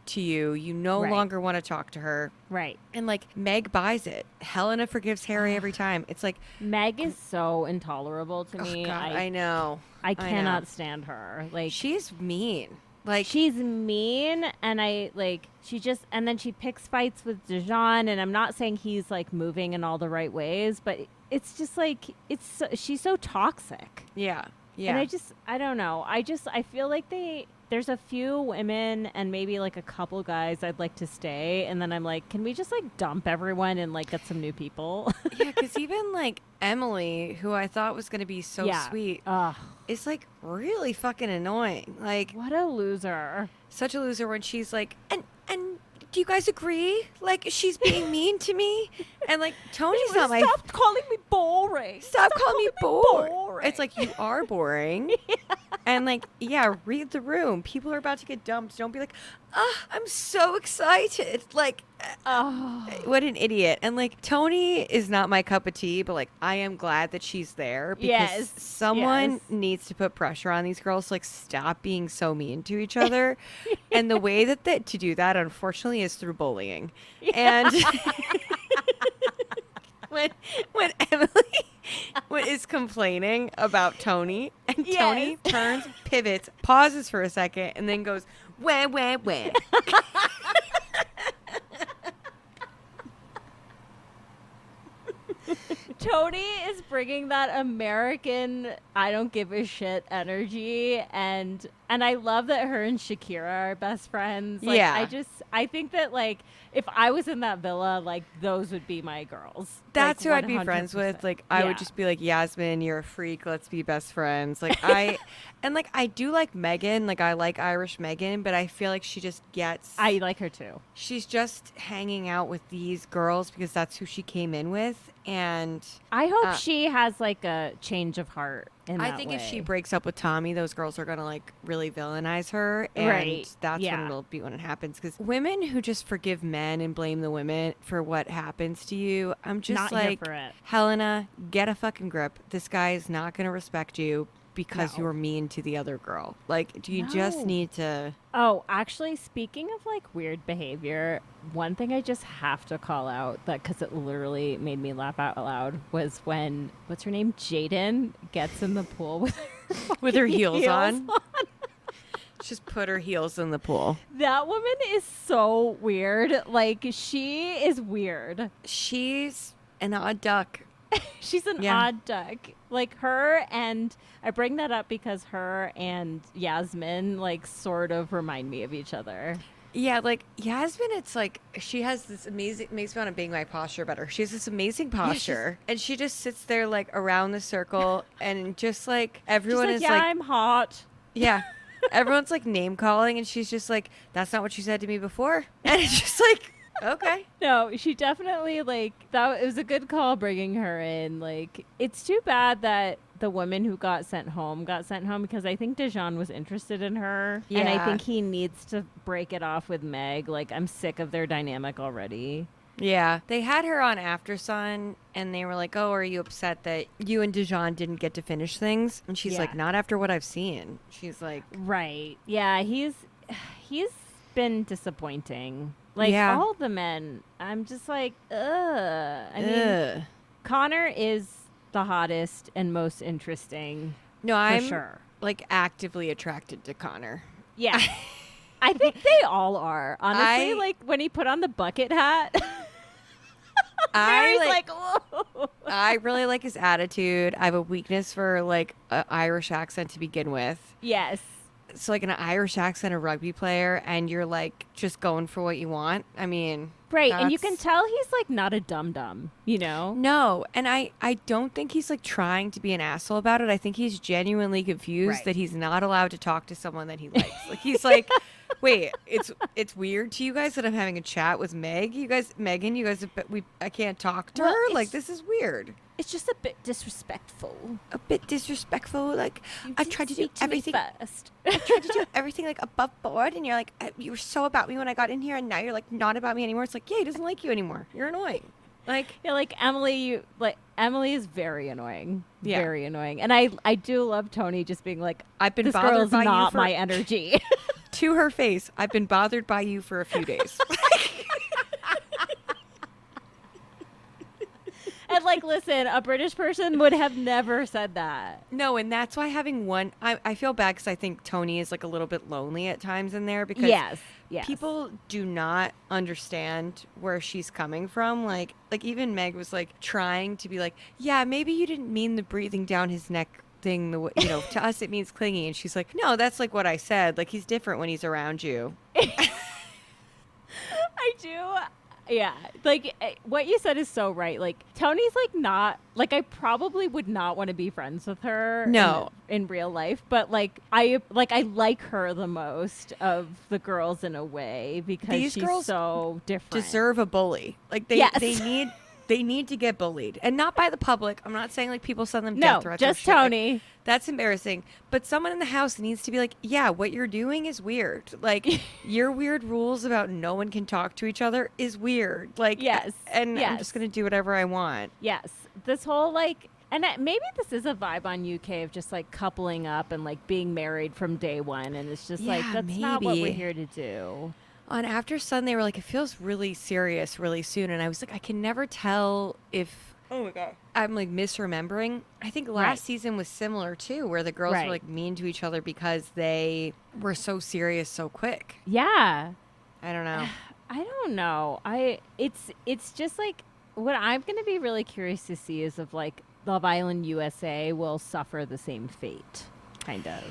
Speaker 4: to you. You no longer want to talk to her.
Speaker 3: Right.
Speaker 4: And like Meg buys it. Helena forgives Harry every time. It's like
Speaker 3: Meg is so intolerable to me.
Speaker 4: God, I know.
Speaker 3: I cannot stand her. Like
Speaker 4: she's mean. Like
Speaker 3: she's mean, and and then she picks fights with Dijon, and I'm not saying he's like moving in all the right ways, but it's just like she's so toxic.
Speaker 4: Yeah.
Speaker 3: And I don't know. I feel like there's a few women and maybe like a couple guys I'd like to stay, and then I'm like, can we just like dump everyone and like get some new people?
Speaker 4: Yeah, because even like Emily, who I thought was going to be so sweet, is like really fucking annoying. Like,
Speaker 3: what a loser!
Speaker 4: Such a loser when she's like, and do you guys agree? Like, she's being mean to me, and like Tony's not my.
Speaker 3: Stop calling me boring.
Speaker 4: Stop calling me boring. It's like you are boring. Yeah. And like, yeah, read the room. People are about to get dumped. Don't be like, I'm so excited. Like, what an idiot. And like, Tony is not my cup of tea, but like, I am glad that she's there because someone needs to put pressure on these girls to like stop being so mean to each other. And the way that to do that, unfortunately, is through bullying. And when Emily is complaining about Tony, and Tony turns, pivots, pauses for a second, and then goes, wah.
Speaker 3: Tony is bringing that American I don't give a shit energy, and I love that her and Shakira are best friends. Like, I think that like if I was in that villa, like those would be my girls.
Speaker 4: That's
Speaker 3: like,
Speaker 4: who I'd be friends with. Like I would just be like, Yasmin, you're a freak. Let's be best friends. Like and like I do like Megan. Like I like Irish Megan, but I feel like she just gets.
Speaker 3: I like her too.
Speaker 4: She's just hanging out with these girls because that's who she came in with, and
Speaker 3: I hope she has like a change of heart.
Speaker 4: I think if she breaks up with Tommy, those girls are going to like really villainize her. And that's when it'll be when it happens. Because women who just forgive men and blame the women for what happens to you, I'm just
Speaker 3: not
Speaker 4: like,
Speaker 3: here for it.
Speaker 4: Helena, get a fucking grip. This guy is not going to respect you because you were mean to the other girl. Like, do you just need to...
Speaker 3: Oh, actually, speaking of like weird behavior, one thing I just have to call out that because it literally made me laugh out loud was when what's her name, Jaden, gets in the pool with her
Speaker 4: heels on. Just put her heels in the pool.
Speaker 3: That woman is so weird. Like she is weird.
Speaker 4: She's an odd duck.
Speaker 3: She's an odd duck. Like her, and I bring that up because her and Yasmin like sort of remind me of each other.
Speaker 4: Yeah, like Yasmin, it's like she has this amazing, makes me want to bang my posture better. She has this amazing posture, and she just sits there like around the circle, and just like everyone is like,
Speaker 3: I'm hot.
Speaker 4: Yeah. Everyone's like name calling, and she's just like, that's not what you said to me before. And it's just like, okay.
Speaker 3: No, she definitely like that. It was a good call bringing her in. Like, it's too bad that the woman who got sent home because I think Dijon was interested in her. Yeah. And I think he needs to break it off with Meg. Like, I'm sick of their dynamic already.
Speaker 4: Yeah. They had her on After Sun, and they were like, oh, are you upset that you and Dijon didn't get to finish things? And she's like, not after what I've seen. She's like...
Speaker 3: Right. Yeah, he's been disappointing. Like, all the men, I'm just like, ugh. I mean, Connor is the hottest and most interesting.
Speaker 4: No, I'm
Speaker 3: for sure.
Speaker 4: like actively attracted to Connor.
Speaker 3: Yeah. I think they all are. Honestly, like when he put on the bucket hat. Mary's like, whoa.
Speaker 4: I really like his attitude. I have a weakness for like an Irish accent to begin with.
Speaker 3: Yes.
Speaker 4: So like an Irish accent, a rugby player, and you're like just going for what you want. I mean,
Speaker 3: right. And you can tell he's like not a dum-dum, you know?
Speaker 4: No. And I don't think he's like trying to be an asshole about it. I think he's genuinely confused that he's not allowed to talk to someone that he likes. Like he's like, wait, it's weird to you guys that I'm having a chat with Megan, I can't talk to her. Like this is weird.
Speaker 3: It's just a bit disrespectful.
Speaker 4: Like I've tried to do everything
Speaker 3: first.
Speaker 4: I tried to do everything like above board, and you're like, you were so about me when I got in here, and now you're like not about me anymore. It's like, yeah, he doesn't like you anymore. You're annoying. Like,
Speaker 3: yeah, like Emily is very annoying. Yeah. Very annoying. And I do love Tony just being like,
Speaker 4: I've been
Speaker 3: this
Speaker 4: bothered
Speaker 3: girl's
Speaker 4: by
Speaker 3: not
Speaker 4: you for
Speaker 3: my energy.
Speaker 4: To her face, I've been bothered by you for a few days.
Speaker 3: And like, listen, a British person would have never said that.
Speaker 4: No, and that's why having one, I feel bad because I think Tony is like a little bit lonely at times in there because
Speaker 3: yes.
Speaker 4: people do not understand where she's coming from. Like even Meg was like trying to be like, yeah, maybe you didn't mean the breathing down his neck thing. The way, you know, to us it means clingy, and she's like, no, that's like what I said. Like he's different when he's around you.
Speaker 3: I do. Yeah, like what you said is so right. Like Tony's like not like I probably would not want to be friends with her.
Speaker 4: No,
Speaker 3: in real life, but like I like her the most of the girls in a way because
Speaker 4: these
Speaker 3: she's
Speaker 4: girls
Speaker 3: so different.
Speaker 4: Deserve a bully. Like they need to get bullied, and not by the public. I'm not saying like people send them death threats.
Speaker 3: Just
Speaker 4: shit.
Speaker 3: Tony.
Speaker 4: Like, that's embarrassing. But someone in the house needs to be like, yeah, what you're doing is weird. Like your weird rules about no one can talk to each other is weird. Like
Speaker 3: yes,
Speaker 4: and I'm just gonna do whatever I want.
Speaker 3: Yes, this whole like. And maybe this is a vibe on UK of just like coupling up and like being married from day one, and it's just like that's not what we're here to do.
Speaker 4: On After Sun, they were like, it feels really serious really soon. And I was like, I can never tell if, oh my God, I'm like misremembering. I think last season was similar too, where the girls were like mean to each other because they were so serious so quick.
Speaker 3: Yeah.
Speaker 4: I don't know.
Speaker 3: I don't know. It's just like what I'm going to be really curious to see is if like Love Island USA will suffer the same fate, kind of.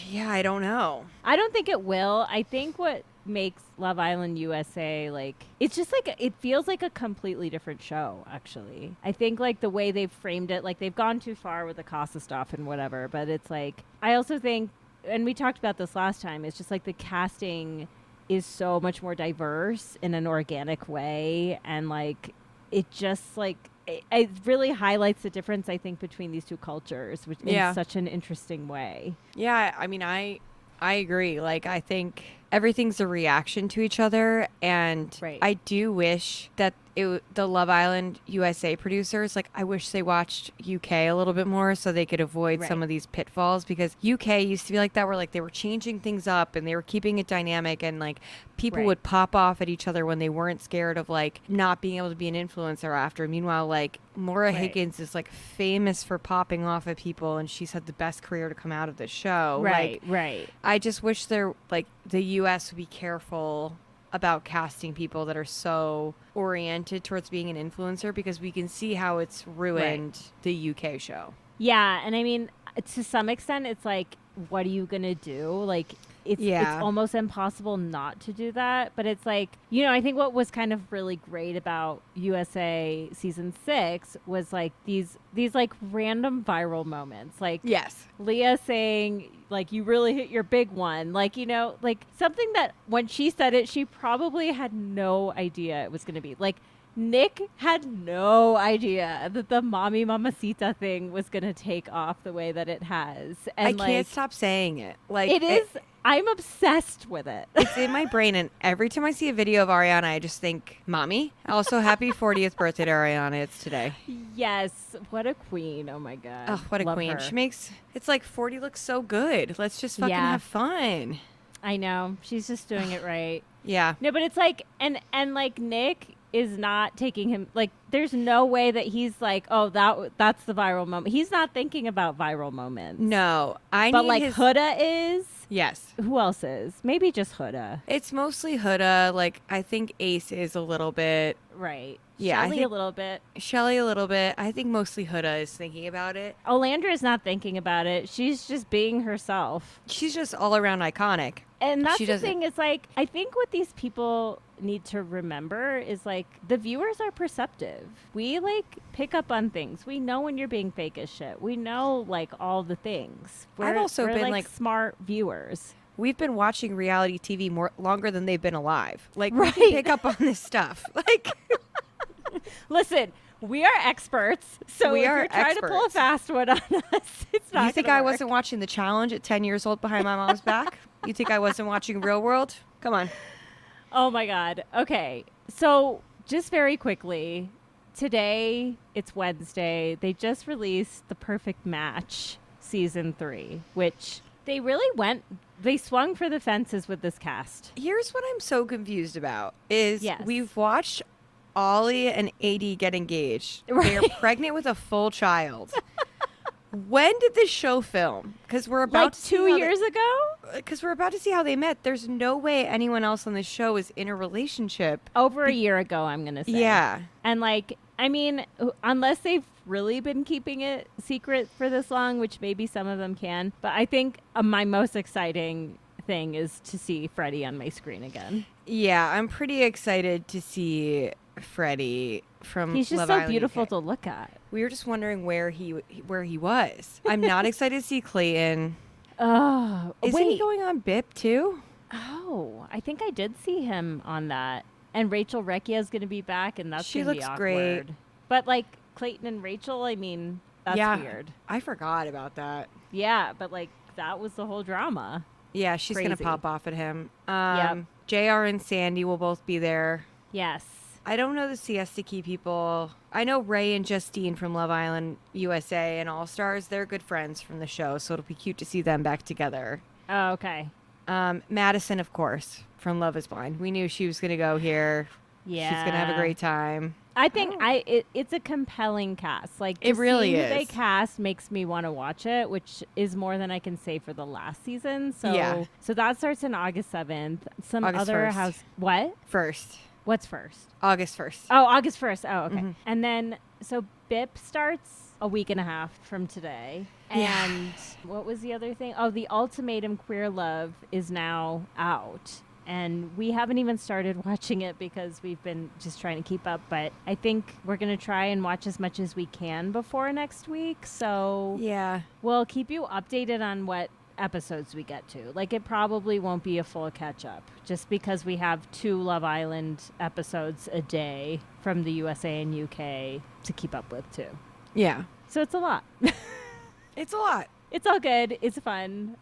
Speaker 4: Yeah, I don't know.
Speaker 3: I don't think it will. I think what makes Love Island USA like it's just like it feels like a completely different show actually. I think like the way they've framed it, like they've gone too far with the Casa stuff and whatever, but it's like I also think, and we talked about this last time, it's just like the casting is so much more diverse in an organic way, and like it just like it really highlights the difference I think between these two cultures, which in such an interesting way.
Speaker 4: Yeah, I mean I agree. Like I think everything's a reaction to each other, and I do wish that the Love Island USA producers, like I wish they watched UK a little bit more so they could avoid some of these pitfalls, because UK used to be like that, where like they were changing things up and they were keeping it dynamic, and like people would pop off at each other when they weren't scared of like not being able to be an influencer after. Meanwhile, like Maura Higgins is like famous for popping off at people, and she's had the best career to come out of this show.
Speaker 3: Right.
Speaker 4: I just wish the US would be careful about casting people that are so oriented towards being an influencer, because we can see how it's ruined the UK show. Yeah,
Speaker 3: and I mean, to some extent, it's like, what are you gonna do? Like, it's almost impossible not to do that. But it's like, you know, I think what was kind of really great about USA season 6 was like these like random viral moments. Like Leah saying like, you really hit your big one. Like, you know, like something that when she said it, she probably had no idea it was going to be. Like Nic had no idea that the Mommy Mamacita thing was going to take off the way that it has. And
Speaker 4: I can't stop saying it. Like
Speaker 3: it is. I'm obsessed with it.
Speaker 4: It's in my brain, and every time I see a video of Ariana, I just think, Mommy. Also, happy 40th birthday to Ariana. It's today.
Speaker 3: Yes. What a queen. Oh, my God.
Speaker 4: Oh, what a
Speaker 3: Love
Speaker 4: queen.
Speaker 3: her.
Speaker 4: She makes, it's like 40 looks so good. Let's just fucking have fun.
Speaker 3: I know. She's just doing it right.
Speaker 4: Yeah.
Speaker 3: No, but it's like, and like Nic, is not taking him, like, there's no way that he's like, oh, that's the viral moment. He's not thinking about viral moments.
Speaker 4: No,
Speaker 3: But like Huda is.
Speaker 4: Yes.
Speaker 3: Who else is? Maybe just Huda.
Speaker 4: It's mostly Huda. Like, I think Ace is a little bit.
Speaker 3: Right.
Speaker 4: Yeah, I
Speaker 3: Chelley
Speaker 4: think
Speaker 3: a little bit.
Speaker 4: Chelley a little bit. I think mostly Huda is thinking about it.
Speaker 3: Olandria is not thinking about it. She's just being herself.
Speaker 4: She's just all around iconic.
Speaker 3: And that's
Speaker 4: She
Speaker 3: the
Speaker 4: doesn't-
Speaker 3: thing is, like, I think what these people need to remember is, like, the viewers are perceptive. We, like, pick up on things. We know when you're being fake as shit. We know, like, all the things.
Speaker 4: I've also
Speaker 3: we're
Speaker 4: been,
Speaker 3: like
Speaker 4: like-
Speaker 3: smart viewers.
Speaker 4: We've been watching reality TV longer than they've been alive. Like, we
Speaker 3: Right.
Speaker 4: can pick up on this stuff. Like,
Speaker 3: Listen, we are experts. So
Speaker 4: We
Speaker 3: if
Speaker 4: are
Speaker 3: you're trying to pull a
Speaker 4: experts.
Speaker 3: fast one on us, it's not
Speaker 4: you think
Speaker 3: gonna
Speaker 4: I
Speaker 3: work.
Speaker 4: wasn't watching The Challenge at 10 years old behind my mom's back? You think I wasn't watching Real World? Come on.
Speaker 3: Oh my God. Okay. So just very quickly, today it's Wednesday. They just released The Perfect Match season 3, which they really they swung for the fences with this cast.
Speaker 4: Here's what I'm so confused about is
Speaker 3: Yes.
Speaker 4: we've watched Ollie and AD get engaged. They're
Speaker 3: Right.
Speaker 4: pregnant with a full child. When did this show film? Because we're about
Speaker 3: Like
Speaker 4: to see
Speaker 3: 2
Speaker 4: how
Speaker 3: years ago?
Speaker 4: Because we're about to see how they met. There's no way anyone else on the show is in a relationship.
Speaker 3: Over a year ago, I'm going to say.
Speaker 4: Yeah.
Speaker 3: And like, I mean, unless they've really been keeping it secret for this long, which maybe some of them can, but I think my most exciting thing is to see Freddie on my screen again.
Speaker 4: Yeah, I'm pretty excited to see Freddie from
Speaker 3: He's just
Speaker 4: Love
Speaker 3: so
Speaker 4: Island
Speaker 3: beautiful
Speaker 4: UK.
Speaker 3: to look at.
Speaker 4: We were just wondering where he was. I'm not excited to see Clayton.
Speaker 3: Oh,
Speaker 4: Isn't
Speaker 3: wait.
Speaker 4: he going on BIP too?
Speaker 3: Oh, I think I did see him on that. And Rachel Recchia is going to be back, and that's
Speaker 4: She
Speaker 3: going to be
Speaker 4: looks
Speaker 3: awkward.
Speaker 4: great.
Speaker 3: But like Clayton and Rachel, I mean, that's
Speaker 4: Yeah.
Speaker 3: weird.
Speaker 4: I forgot about that.
Speaker 3: Yeah, but like that was the whole drama.
Speaker 4: Yeah, she's gonna
Speaker 3: Crazy.
Speaker 4: pop off at him.
Speaker 3: Yep.
Speaker 4: JR and Sandy will both be there.
Speaker 3: Yes.
Speaker 4: I don't know the Siesta Key people. I know Ray and Justine from Love Island USA and All Stars. They're good friends from the show, so it'll be cute to see them back together.
Speaker 3: Oh, okay.
Speaker 4: Madison, of course, from Love Is Blind. We knew she was gonna go here.
Speaker 3: Yeah.
Speaker 4: She's gonna have a great time.
Speaker 3: I think it's a compelling cast. Like
Speaker 4: It
Speaker 3: just
Speaker 4: really
Speaker 3: seeing who they
Speaker 4: is.
Speaker 3: cast makes me want to watch it, which is more than I can say for the last season. So
Speaker 4: Yeah.
Speaker 3: so that starts in August 7th. Some
Speaker 4: August
Speaker 3: other
Speaker 4: 1st.
Speaker 3: house what?
Speaker 4: First,
Speaker 3: What's first?
Speaker 4: August 1st.
Speaker 3: Oh, August 1st. Oh, okay.
Speaker 4: Mhm.
Speaker 3: And then so BIP starts a week and a half from today.
Speaker 4: Yeah.
Speaker 3: And what was the other thing? Oh, the Ultimatum Queer Love is now out. And we haven't even started watching it because we've been just trying to keep up. But I think we're going to try and watch as much as we can before next week. So
Speaker 4: Yeah.
Speaker 3: we'll keep you updated on what episodes we get to. Like, it probably won't be a full catch up just because we have 2 Love Island episodes a day from the USA and UK to keep up with, too.
Speaker 4: Yeah.
Speaker 3: So it's a lot.
Speaker 4: It's a lot.
Speaker 3: It's all good. It's fun.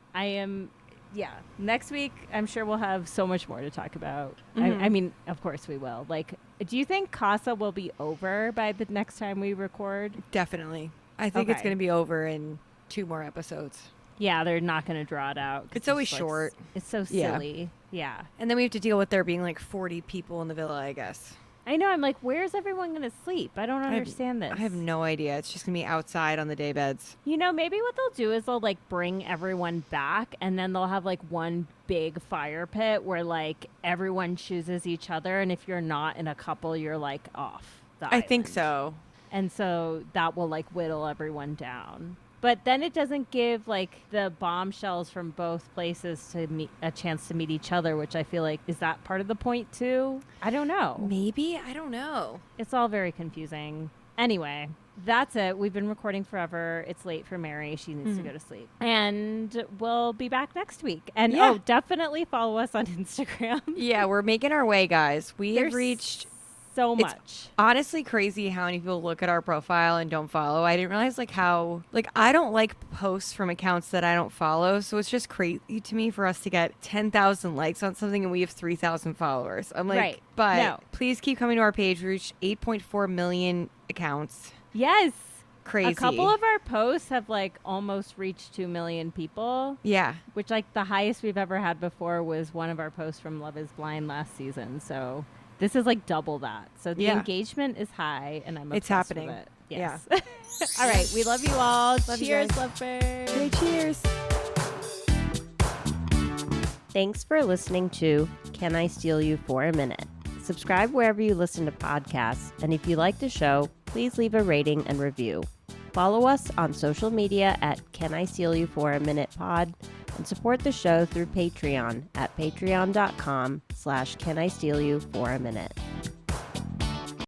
Speaker 3: Yeah. Next week, I'm sure we'll have so much more to talk about.
Speaker 4: Mhm.
Speaker 3: I mean, of course we will. Like, do you think Casa will be over by the next time we record?
Speaker 4: Definitely. I think it's
Speaker 3: Okay.
Speaker 4: gonna be over in 2 more episodes.
Speaker 3: Yeah, they're not going to draw it out. 'cause
Speaker 4: It's always
Speaker 3: like,
Speaker 4: short.
Speaker 3: It's so
Speaker 4: Yeah.
Speaker 3: silly. Yeah.
Speaker 4: And then we have to deal with there being like 40 people in the villa, I guess.
Speaker 3: I know. I'm like, where's everyone going to sleep? I don't
Speaker 4: have-
Speaker 3: understand this.
Speaker 4: I have no idea. It's just gonna be outside on the day beds.
Speaker 3: You know, maybe what they'll do is they'll like bring everyone back and then they'll have like one big fire pit where like everyone chooses each other. And if you're not in a couple, you're like off the
Speaker 4: I think
Speaker 3: island.
Speaker 4: so.
Speaker 3: And so that will like whittle everyone down. But then it doesn't give like the bombshells from both places to meet a chance to meet each other, which I feel like is that part of the point too? I don't know.
Speaker 4: Maybe? I don't know.
Speaker 3: It's all very confusing. Anyway, that's it. We've been recording forever. It's late for Mary. She needs to go to sleep. And we'll be back next week. And
Speaker 4: Yeah.
Speaker 3: oh, definitely follow us on Instagram.
Speaker 4: Yeah, we're making our way, guys. We have
Speaker 3: There's
Speaker 4: reached
Speaker 3: so
Speaker 4: It's-
Speaker 3: much.
Speaker 4: honestly crazy how many people look at our profile and don't follow. I didn't realize like how like I don't like posts from accounts that I don't follow, so it's just crazy to me for us to get 10,000 likes on something and we have 3,000 followers. I'm like,
Speaker 3: Right.
Speaker 4: but
Speaker 3: No.
Speaker 4: please keep coming to our page. We reached 8.4 million accounts.
Speaker 3: Yes.
Speaker 4: Crazy.
Speaker 3: A couple of our posts have like almost reached 2 million people,
Speaker 4: Yeah.
Speaker 3: which like the highest we've ever had before was one of our posts from Love Is Blind last season. So This is like double that. So the
Speaker 4: Yeah.
Speaker 3: engagement is high, and I'm
Speaker 4: It's
Speaker 3: obsessed
Speaker 4: happening.
Speaker 3: with it. Yes. All right. We love you all.
Speaker 4: Love you
Speaker 3: Cheers,
Speaker 4: guys.
Speaker 3: lovebirds.
Speaker 4: Okay, cheers.
Speaker 2: Thanks for listening to Can I Steal You for a Minute? Subscribe wherever you listen to podcasts, and if you like the show, please leave a rating and review. Follow us on social media at Can I Steal You for a Minute Pod, and support the show through Patreon at patreon.com/Can I Steal You for a Minute.